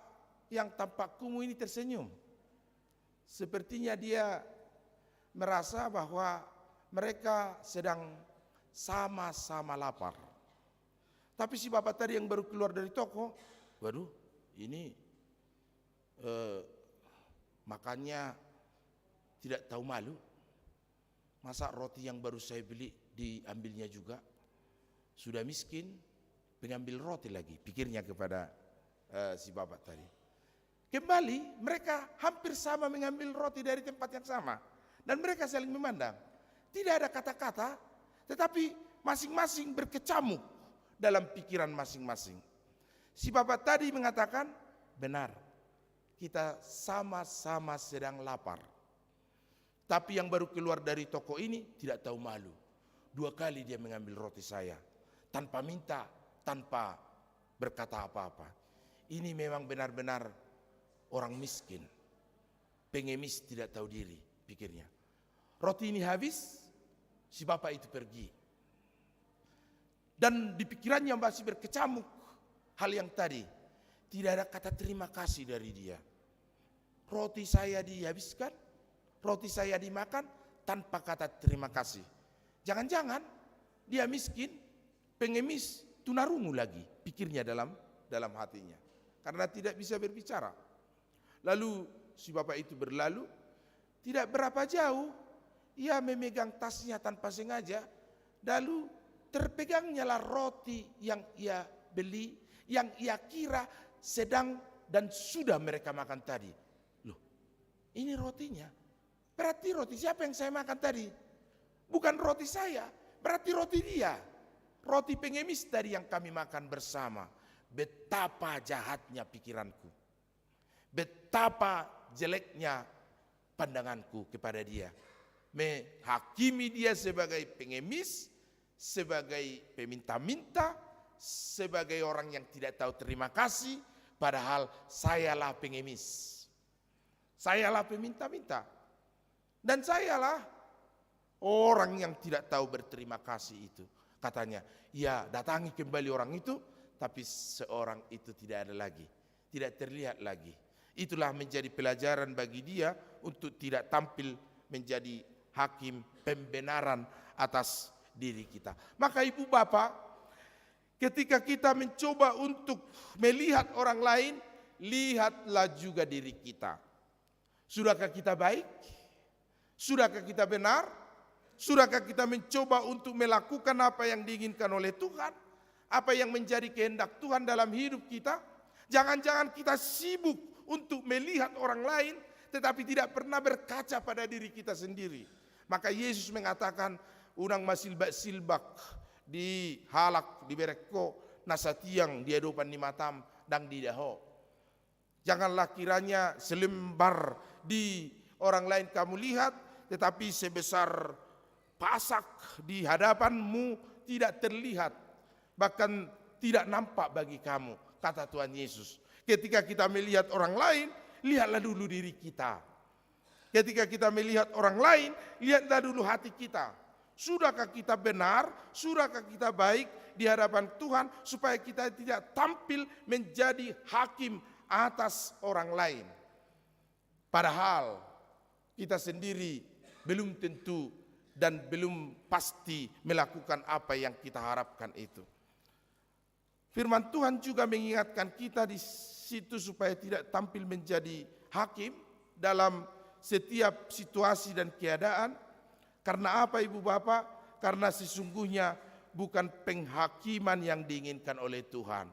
yang tampak kumuh ini tersenyum. Sepertinya dia merasa bahwa mereka sedang sama-sama lapar. Tapi si bapak tadi yang baru keluar dari toko, waduh ini makannya tidak tahu malu. Masa roti yang baru saya beli diambilnya juga? Sudah miskin, mengambil roti lagi. Pikirnya kepada si bapak tadi. Kembali mereka hampir sama mengambil roti dari tempat yang sama. Dan mereka saling memandang. Tidak ada kata-kata, tetapi masing-masing berkecamuk dalam pikiran masing-masing. Si bapak tadi mengatakan, benar, kita sama-sama sedang lapar. Tapi yang baru keluar dari toko ini tidak tahu malu. 2 kali dia mengambil roti saya. Tanpa minta, tanpa berkata apa-apa. Ini memang benar-benar orang miskin. Pengemis tidak tahu diri, pikirnya. Roti ini habis, si bapak itu pergi. Dan di pikirannya masih berkecamuk hal yang tadi. Tidak ada kata terima kasih dari dia. Roti saya dihabiskan, roti saya dimakan tanpa kata terima kasih. Jangan-jangan dia miskin, pengemis, tunarungu lagi, pikirnya dalam hatinya. Karena tidak bisa berbicara. Lalu si bapak itu berlalu, tidak berapa jauh, ia memegang tasnya tanpa sengaja, lalu terpegangnya lah roti yang ia beli, yang ia kira sedang dan sudah mereka makan tadi. Loh, ini rotinya. Berarti roti siapa yang saya makan tadi? Bukan roti saya, berarti roti dia. Roti pengemis tadi yang kami makan bersama. Betapa jahatnya pikiranku. Betapa jeleknya pandanganku kepada dia. menghakimi dia sebagai pengemis, sebagai peminta-minta, sebagai orang yang tidak tahu terima kasih, padahal sayalah pengemis. Sayalah peminta-minta. Dan sayalah orang yang tidak tahu berterima kasih itu. Katanya, ya datangi kembali orang itu, tapi seorang itu tidak ada lagi, tidak terlihat lagi. Itulah menjadi pelajaran bagi dia untuk tidak tampil menjadi hakim pembenaran atas diri kita. Maka ibu bapak, ketika kita mencoba untuk melihat orang lain, lihatlah juga diri kita. Sudahkah kita baik? Sudahkah kita benar? Sudahkah kita mencoba untuk melakukan apa yang diinginkan oleh Tuhan? Apa yang menjadi kehendak Tuhan dalam hidup kita? Jangan-jangan kita sibuk untuk melihat orang lain, tetapi tidak pernah berkaca pada diri kita sendiri. Maka Yesus mengatakan, unang masilbak di halak, di bereko, nasatiang, di hadapan di matam, dan di daho. Janganlah kiranya selembar di orang lain kamu lihat, tetapi sebesar pasak di hadapanmu tidak terlihat, bahkan tidak nampak bagi kamu, kata Tuhan Yesus. Ketika kita melihat orang lain, lihatlah dulu diri kita. Ketika kita melihat orang lain, lihatlah dulu hati kita. Sudahkah kita benar, sudahkah kita baik di hadapan Tuhan, supaya kita tidak tampil menjadi hakim atas orang lain. Padahal kita sendiri belum tentu dan belum pasti melakukan apa yang kita harapkan itu. Firman Tuhan juga mengingatkan kita di situ supaya tidak tampil menjadi hakim dalam setiap situasi dan keadaan. Karena apa ibu bapak? Karena sesungguhnya bukan penghakiman yang diinginkan oleh Tuhan.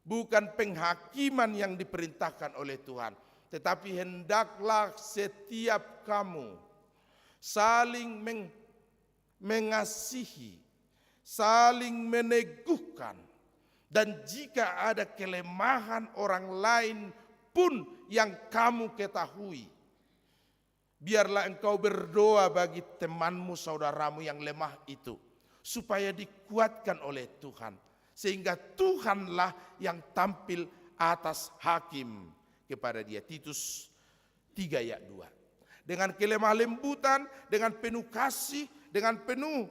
Bukan penghakiman yang diperintahkan oleh Tuhan, tetapi hendaklah setiap kamu saling mengasihi, saling meneguhkan, dan jika ada kelemahan orang lain pun yang kamu ketahui, biarlah engkau berdoa bagi temanmu, saudaramu yang lemah itu, supaya dikuatkan oleh Tuhan. Sehingga Tuhanlah yang tampil atas hakim kepada dia. Titus 3 ayat 2. Dengan kelemah lembutan, dengan penuh kasih, dengan penuh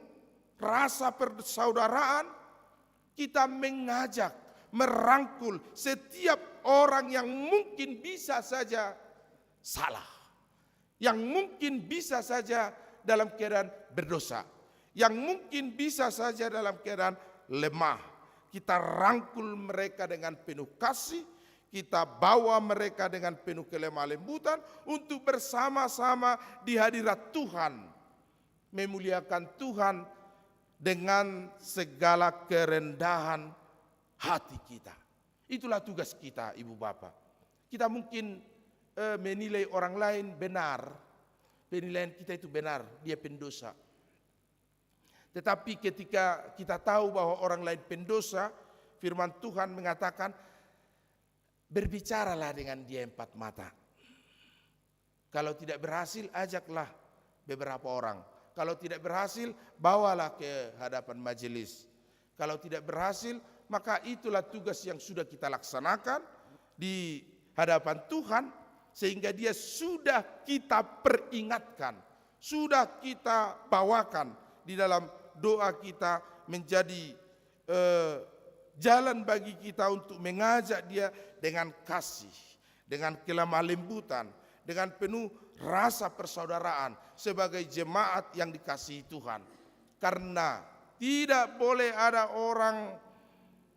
rasa persaudaraan, kita mengajak, merangkul setiap orang yang mungkin bisa saja salah, yang mungkin bisa saja dalam keadaan berdosa, yang mungkin bisa saja dalam keadaan lemah. Kita rangkul mereka dengan penuh kasih, kita bawa mereka dengan penuh kelemah lembutan untuk bersama-sama di hadirat Tuhan, memuliakan Tuhan dengan segala kerendahan hati kita. Itulah tugas kita, ibu bapak. Kita mungkin menilai orang lain benar, penilaian kita itu benar, dia pendosa. Tetapi ketika kita tahu bahwa orang lain pendosa, firman Tuhan mengatakan, berbicaralah dengan dia 4 mata. Kalau tidak berhasil, ajaklah beberapa orang. Kalau tidak berhasil, bawalah ke hadapan majelis. Kalau tidak berhasil, maka itulah tugas yang sudah kita laksanakan di hadapan Tuhan, sehingga dia sudah kita peringatkan, sudah kita bawakan di dalam doa kita menjadi jalan bagi kita untuk mengajak dia dengan kasih, dengan kelemah lembutan, dengan penuh rasa persaudaraan sebagai jemaat yang dikasihi Tuhan. Karena tidak boleh ada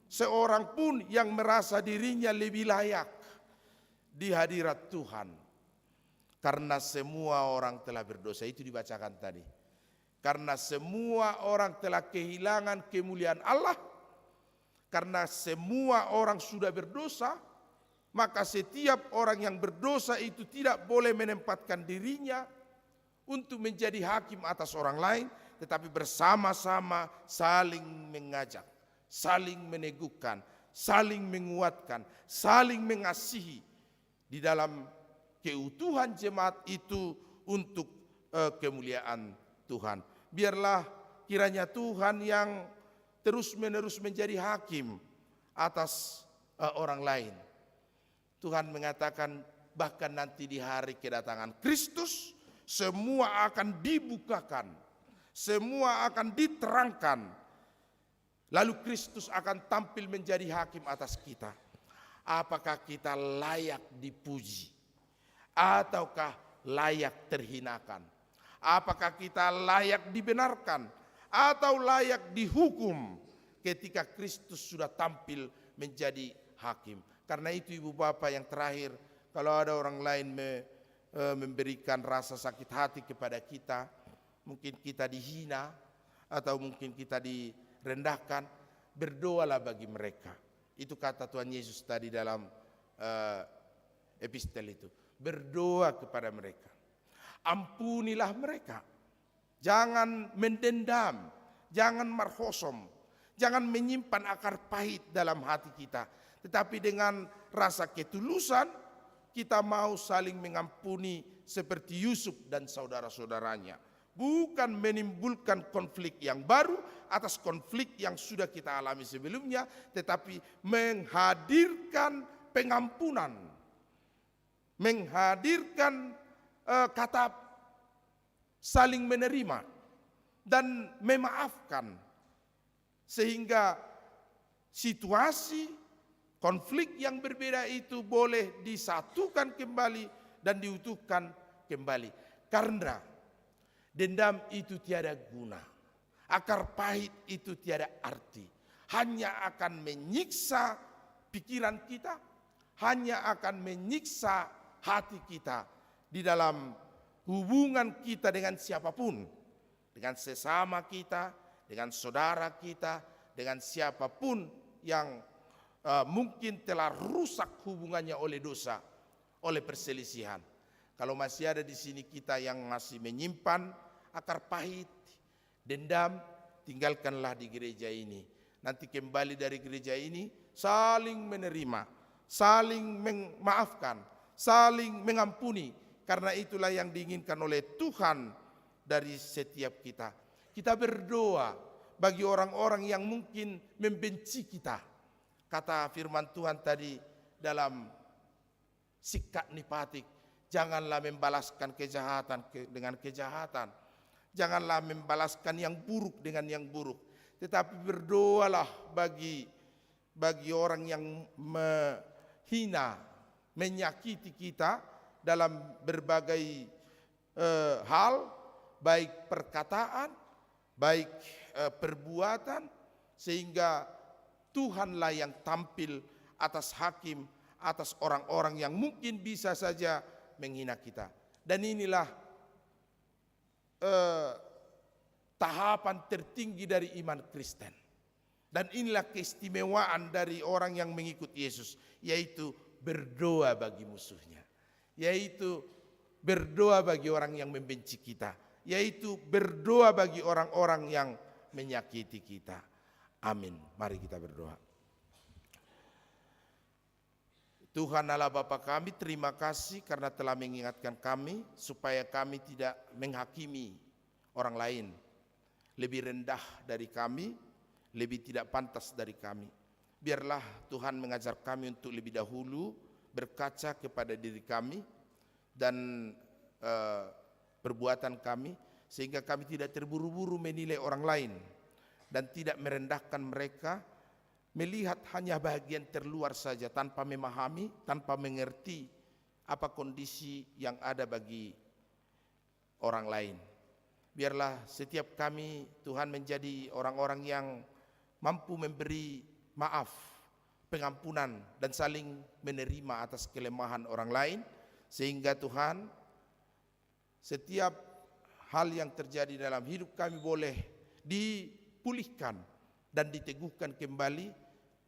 seorang pun yang merasa dirinya lebih layak di hadirat Tuhan. Karena semua orang telah berdosa, itu dibacakan tadi. Karena semua orang telah kehilangan kemuliaan Allah, karena semua orang sudah berdosa, maka setiap orang yang berdosa itu tidak boleh menempatkan dirinya untuk menjadi hakim atas orang lain, tetapi bersama-sama saling mengajak, saling meneguhkan, saling menguatkan, saling mengasihi di dalam keutuhan jemaat itu untuk kemuliaan Tuhan. Biarlah kiranya Tuhan yang terus-menerus menjadi hakim atas orang lain. Tuhan mengatakan bahkan nanti di hari kedatangan Kristus semua akan dibukakan, semua akan diterangkan. Lalu Kristus akan tampil menjadi hakim atas kita. Apakah kita layak dipuji ataukah layak terhinakan? Apakah kita layak dibenarkan atau layak dihukum ketika Kristus sudah tampil menjadi hakim? Karena itu Ibu Bapak, yang terakhir, kalau ada orang lain memberikan rasa sakit hati kepada kita, mungkin kita dihina atau mungkin kita direndahkan, berdoalah bagi mereka. Itu kata Tuhan Yesus tadi dalam epistel itu. Berdoa kepada mereka. Ampunilah mereka. Jangan mendendam, jangan marhosom, jangan menyimpan akar pahit dalam hati kita. Tetapi dengan rasa ketulusan, kita mau saling mengampuni seperti Yusuf dan saudara-saudaranya. Bukan menimbulkan konflik yang baru atas konflik yang sudah kita alami sebelumnya, tetapi menghadirkan pengampunan, menghadirkan kata saling menerima dan memaafkan, sehingga situasi konflik yang berbeda itu boleh disatukan kembali dan diutuhkan kembali. Karena dendam itu tiada guna, akar pahit itu tiada arti, hanya akan menyiksa pikiran kita, hanya akan menyiksa hati kita di dalam hubungan kita dengan siapapun, dengan sesama kita, dengan saudara kita, dengan siapapun yang mungkin telah rusak hubungannya oleh dosa, oleh perselisihan. Kalau masih ada di sini kita yang masih menyimpan akar pahit, dendam, tinggalkanlah di gereja ini. Nanti kembali dari gereja ini saling menerima, saling memaafkan, saling mengampuni. Karena itulah yang diinginkan oleh Tuhan dari setiap kita. Kita berdoa bagi orang-orang yang mungkin membenci kita. Kata firman Tuhan tadi dalam Sikak Nipatik, janganlah membalaskan kejahatan dengan kejahatan. Janganlah membalaskan yang buruk dengan yang buruk. Tetapi berdoalah bagi orang yang menghina, menyakiti kita dalam berbagai hal, baik perkataan, baik perbuatan, sehingga Tuhanlah yang tampil atas hakim, atas orang-orang yang mungkin bisa saja menghina kita. Dan inilah tahapan tertinggi dari iman Kristen. Dan inilah keistimewaan dari orang yang mengikut Yesus, yaitu berdoa bagi musuhnya, yaitu berdoa bagi orang yang membenci kita, yaitu berdoa bagi orang-orang yang menyakiti kita. Amin. Mari kita berdoa. Tuhan Allah Bapa kami, terima kasih karena telah mengingatkan kami supaya kami tidak menghakimi orang lain lebih rendah dari kami, lebih tidak pantas dari kami. Biarlah Tuhan mengajar kami untuk lebih dahulu berkaca kepada diri kami dan perbuatan kami, sehingga kami tidak terburu-buru menilai orang lain dan tidak merendahkan mereka, melihat hanya bagian terluar saja tanpa memahami, tanpa mengerti apa kondisi yang ada bagi orang lain. Biarlah setiap kami Tuhan menjadi orang-orang yang mampu memberi maaf, pengampunan dan saling menerima atas kelemahan orang lain, sehingga Tuhan setiap hal yang terjadi dalam hidup kami boleh dipulihkan dan diteguhkan kembali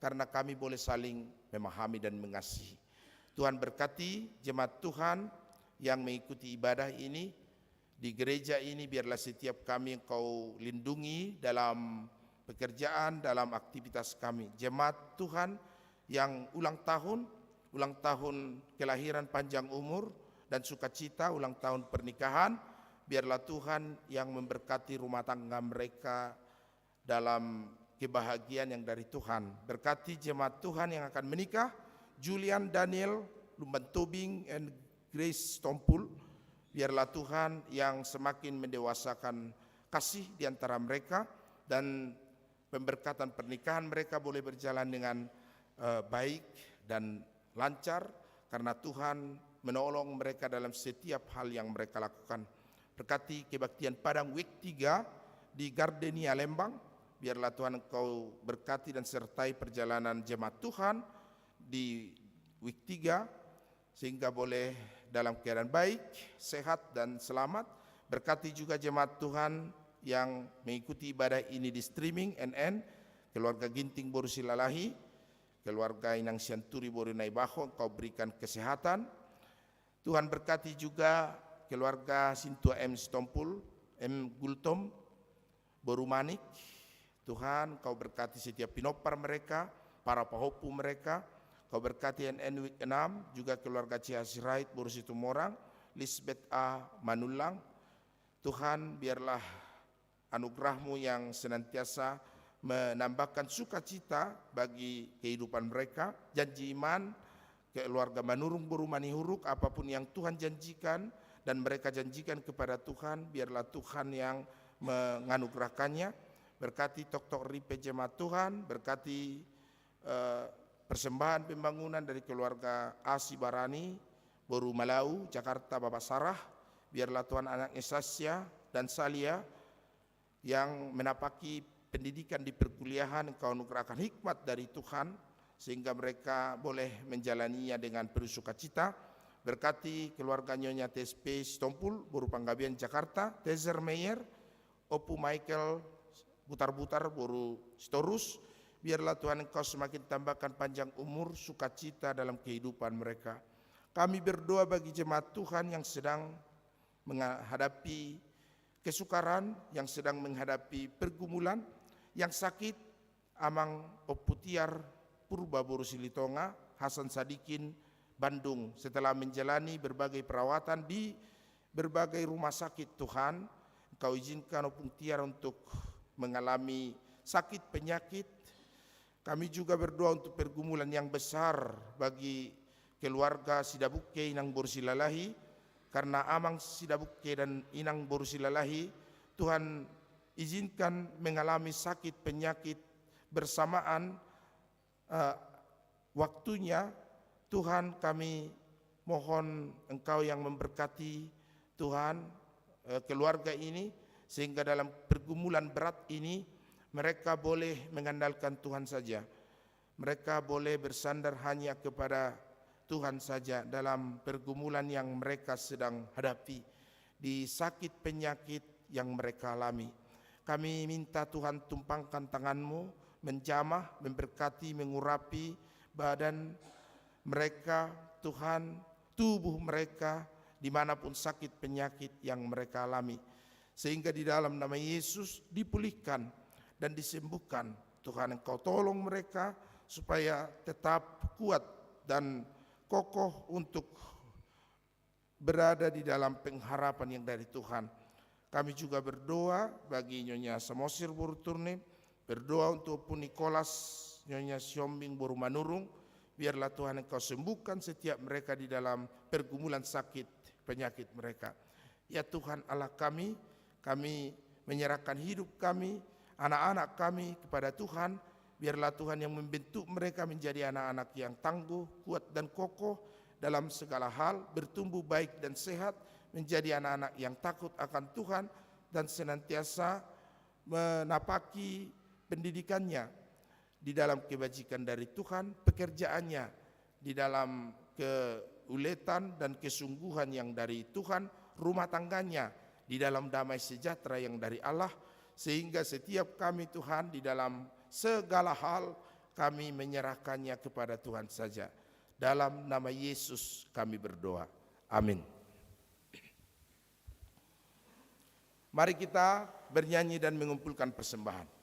karena kami boleh saling memahami dan mengasihi. Tuhan berkati jemaat Tuhan yang mengikuti ibadah ini di gereja ini, biarlah setiap kami Engkau lindungi dalam pekerjaan, dalam aktivitas kami. Jemaat Tuhan yang ulang tahun kelahiran panjang umur dan sukacita, ulang tahun pernikahan, biarlah Tuhan yang memberkati rumah tangga mereka dalam kebahagiaan yang dari Tuhan. Berkati jemaat Tuhan yang akan menikah, Julian Daniel Lumban Tobing and Grace Tompul. Biarlah Tuhan yang semakin mendewasakan kasih di antara mereka, dan pemberkatan pernikahan mereka boleh berjalan dengan baik dan lancar, karena Tuhan menolong mereka dalam setiap hal yang mereka lakukan. Berkati kebaktian Padang Week 3 di Gardenia Lembang. Biarlah Tuhan Engkau berkati dan sertai perjalanan jemaat Tuhan di Week 3, sehingga boleh dalam keadaan baik, sehat dan selamat. Berkati juga jemaat Tuhan yang mengikuti ibadah ini di streaming NN, keluarga Ginting Boru Silalahi, keluarga Inang Sianturi Boru Naibaho, Engkau berikan kesehatan. Tuhan berkati juga keluarga Sintua M. Stompul, M. Gultom, Boru Manik. Tuhan Engkau berkati setiap pinopar mereka, para pahopu mereka. Kau berkati NN Week 6, juga keluarga Cia Sirait, Boru Situmorang, Lisbeth A. Manulang. Tuhan biarlah anugerah-Mu yang senantiasa menambahkan sukacita bagi kehidupan mereka. Janji iman, keluarga Manurung Boru Manihuruk, apapun yang Tuhan janjikan dan mereka janjikan kepada Tuhan, biarlah Tuhan yang menganugerahkannya. Berkati Tok Ripe jemaat Tuhan, berkati persembahan pembangunan dari keluarga Asi Barani, Boru Malau, Jakarta, Bapak Sarah. Biarlah Tuhan anaknya Sasya dan Salia yang menapaki pendidikan di perkuliahan, Engkau anugerahkan hikmat dari Tuhan, sehingga mereka boleh menjalaninya dengan penuh sukacita. Berkati keluarga Nyonya TSP Stompul, Boru Panggabean, Jakarta, Tezer Meyer, Opu Michael Butar-Butar, Boru Storus. Biarlah Tuhan Engkau semakin tambahkan panjang umur, sukacita dalam kehidupan mereka. Kami berdoa bagi jemaat Tuhan yang sedang menghadapi kesukaran, yang sedang menghadapi pergumulan, yang sakit, Amang Oputiar Purba Boru Silitonga, Hasan Sadikin Bandung. Setelah menjalani berbagai perawatan di berbagai rumah sakit, Tuhan Engkau izinkan Oputiar untuk mengalami sakit penyakit. Kami juga berdoa untuk pergumulan yang besar bagi keluarga Sidabuke Inang Boru Silalahi, karena Amang Sidabuke dan Inang Boru Silalahi Tuhan izinkan mengalami sakit penyakit bersamaan waktunya. Tuhan kami mohon Engkau yang memberkati Tuhan keluarga ini, sehingga dalam pergumulan berat ini mereka boleh mengandalkan Tuhan saja. Mereka boleh bersandar hanya kepada Tuhan saja dalam pergumulan yang mereka sedang hadapi, di sakit penyakit yang mereka alami. Kami minta Tuhan tumpangkan tangan-Mu, menjamah, memberkati, mengurapi badan mereka, Tuhan, tubuh mereka, dimanapun sakit penyakit yang mereka alami. Sehingga di dalam nama Yesus dipulihkan dan disembuhkan. Tuhan Engkau tolong mereka supaya tetap kuat dan kokoh untuk berada di dalam pengharapan yang dari Tuhan. Kami juga berdoa bagi Nyonya Samosir Boru Turne, berdoa untuk Pu Nikolas, Nyonya Siombing Boru Manurung. Biarlah Tuhan Engkau sembuhkan setiap mereka di dalam pergumulan sakit penyakit mereka. Ya Tuhan Allah kami menyerahkan hidup kami, anak-anak kami kepada Tuhan. Biarlah Tuhan yang membentuk mereka menjadi anak-anak yang tangguh, kuat dan kokoh dalam segala hal, bertumbuh baik dan sehat, menjadi anak-anak yang takut akan Tuhan dan senantiasa menapaki pendidikannya di dalam kebajikan dari Tuhan, pekerjaannya di dalam keuletan dan kesungguhan yang dari Tuhan, rumah tangganya di dalam damai sejahtera yang dari Allah, sehingga setiap kami Tuhan di dalam segala hal kami menyerahkannya kepada Tuhan saja. Dalam nama Yesus kami berdoa. Amin. Mari kita bernyanyi dan mengumpulkan persembahan.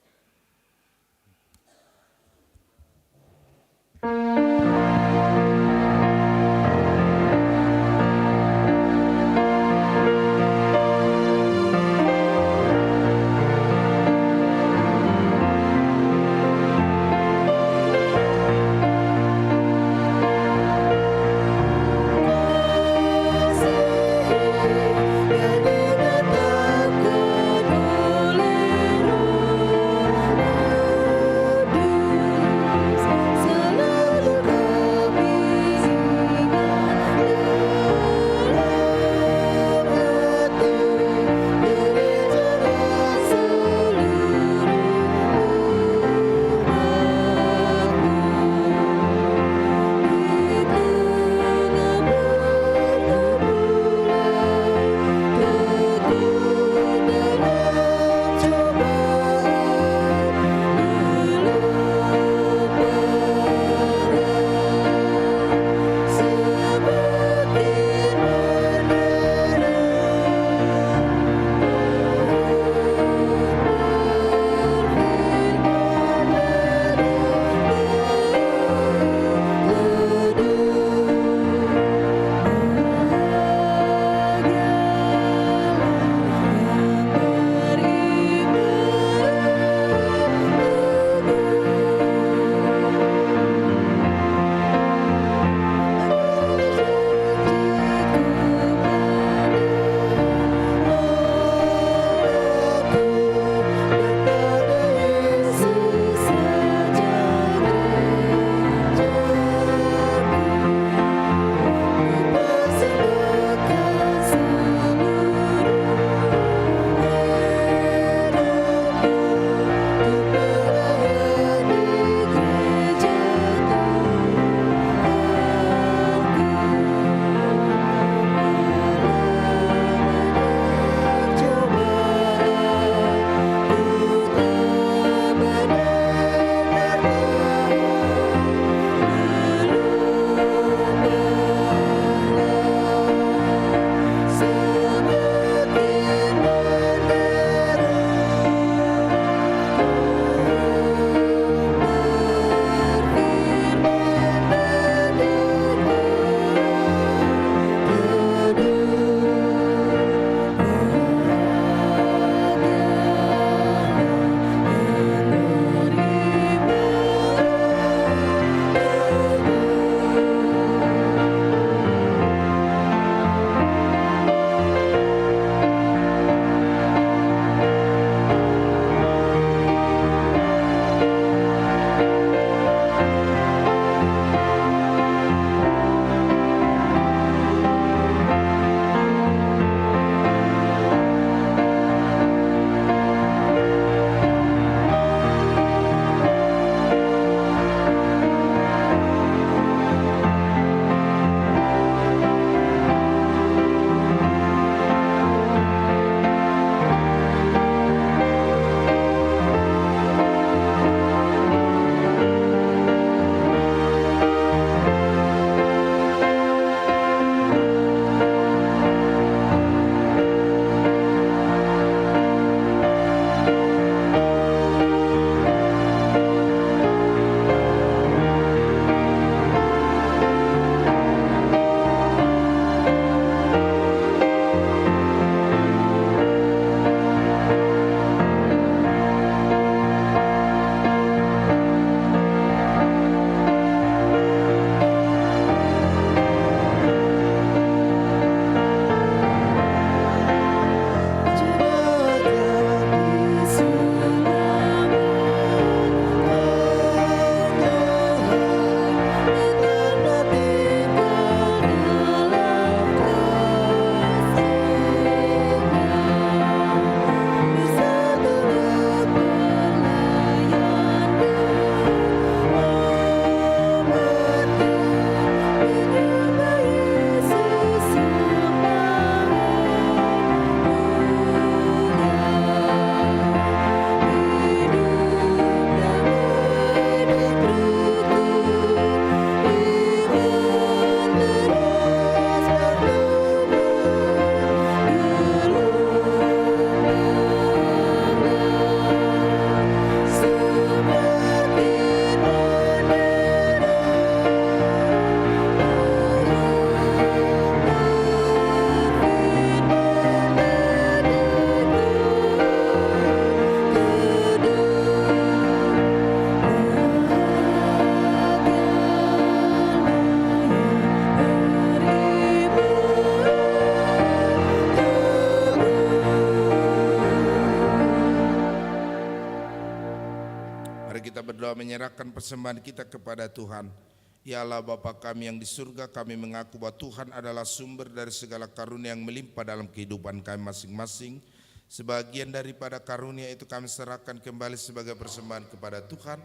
berdoa menyerahkan persembahan kita kepada Tuhan. Ya Allah Bapa kami yang di surga, kami mengaku bahwa Tuhan adalah sumber dari segala karunia yang melimpah dalam kehidupan kami masing-masing. Sebagian daripada karunia itu kami serahkan kembali sebagai persembahan kepada Tuhan.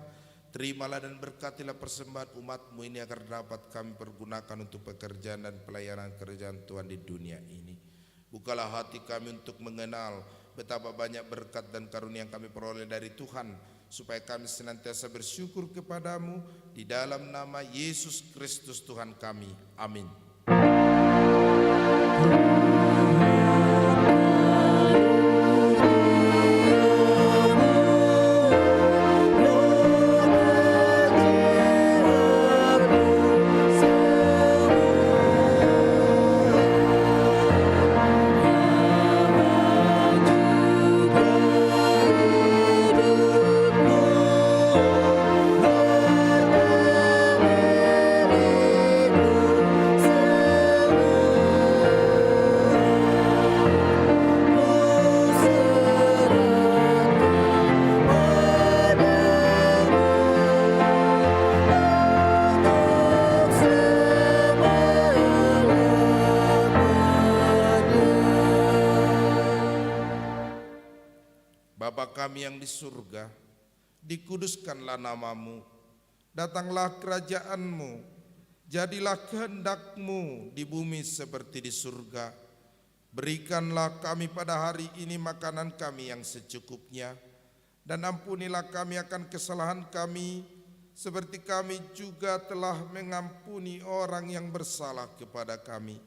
Terimalah dan berkatilah persembahan umat-Mu ini agar dapat kami pergunakan untuk pekerjaan dan pelayanan kerjaan Tuhan di dunia ini. Bukalah hati kami untuk mengenal betapa banyak berkat dan karunia yang kami peroleh dari Tuhan, supaya kami senantiasa bersyukur kepadamu di dalam nama Yesus Kristus Tuhan kami. Amin. Bapa kami yang di surga, dikuduskanlah namamu, datanglah kerajaan-Mu, jadilah kehendak-Mu di bumi seperti di surga. Berikanlah kami pada hari ini makanan kami yang secukupnya, dan ampunilah kami akan kesalahan kami, seperti kami juga telah mengampuni orang yang bersalah kepada kami.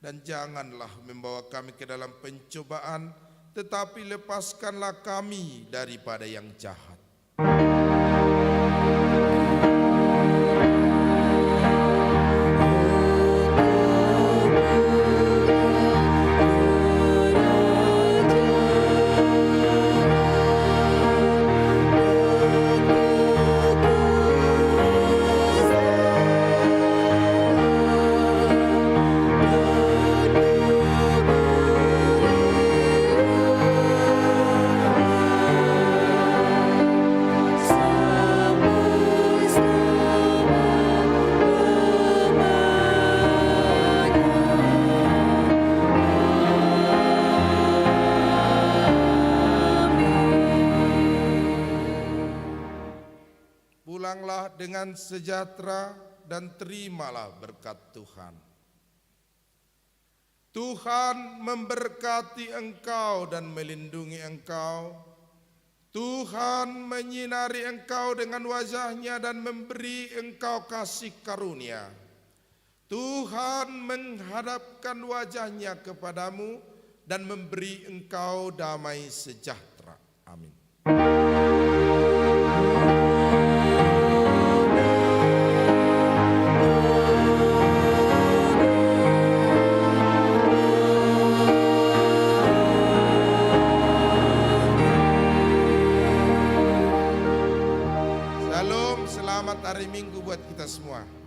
Dan janganlah membawa kami ke dalam pencobaan, tetapi lepaskanlah kami daripada yang jahat. Pulanglah dengan sejahtera dan terimalah berkat Tuhan. Tuhan memberkati engkau dan melindungi engkau. Tuhan menyinari engkau dengan wajah-Nya dan memberi engkau kasih karunia. Tuhan menghadapkan wajah-Nya kepadamu dan memberi engkau damai sejahtera. Amin. Shalom, selamat hari Minggu buat kita semua.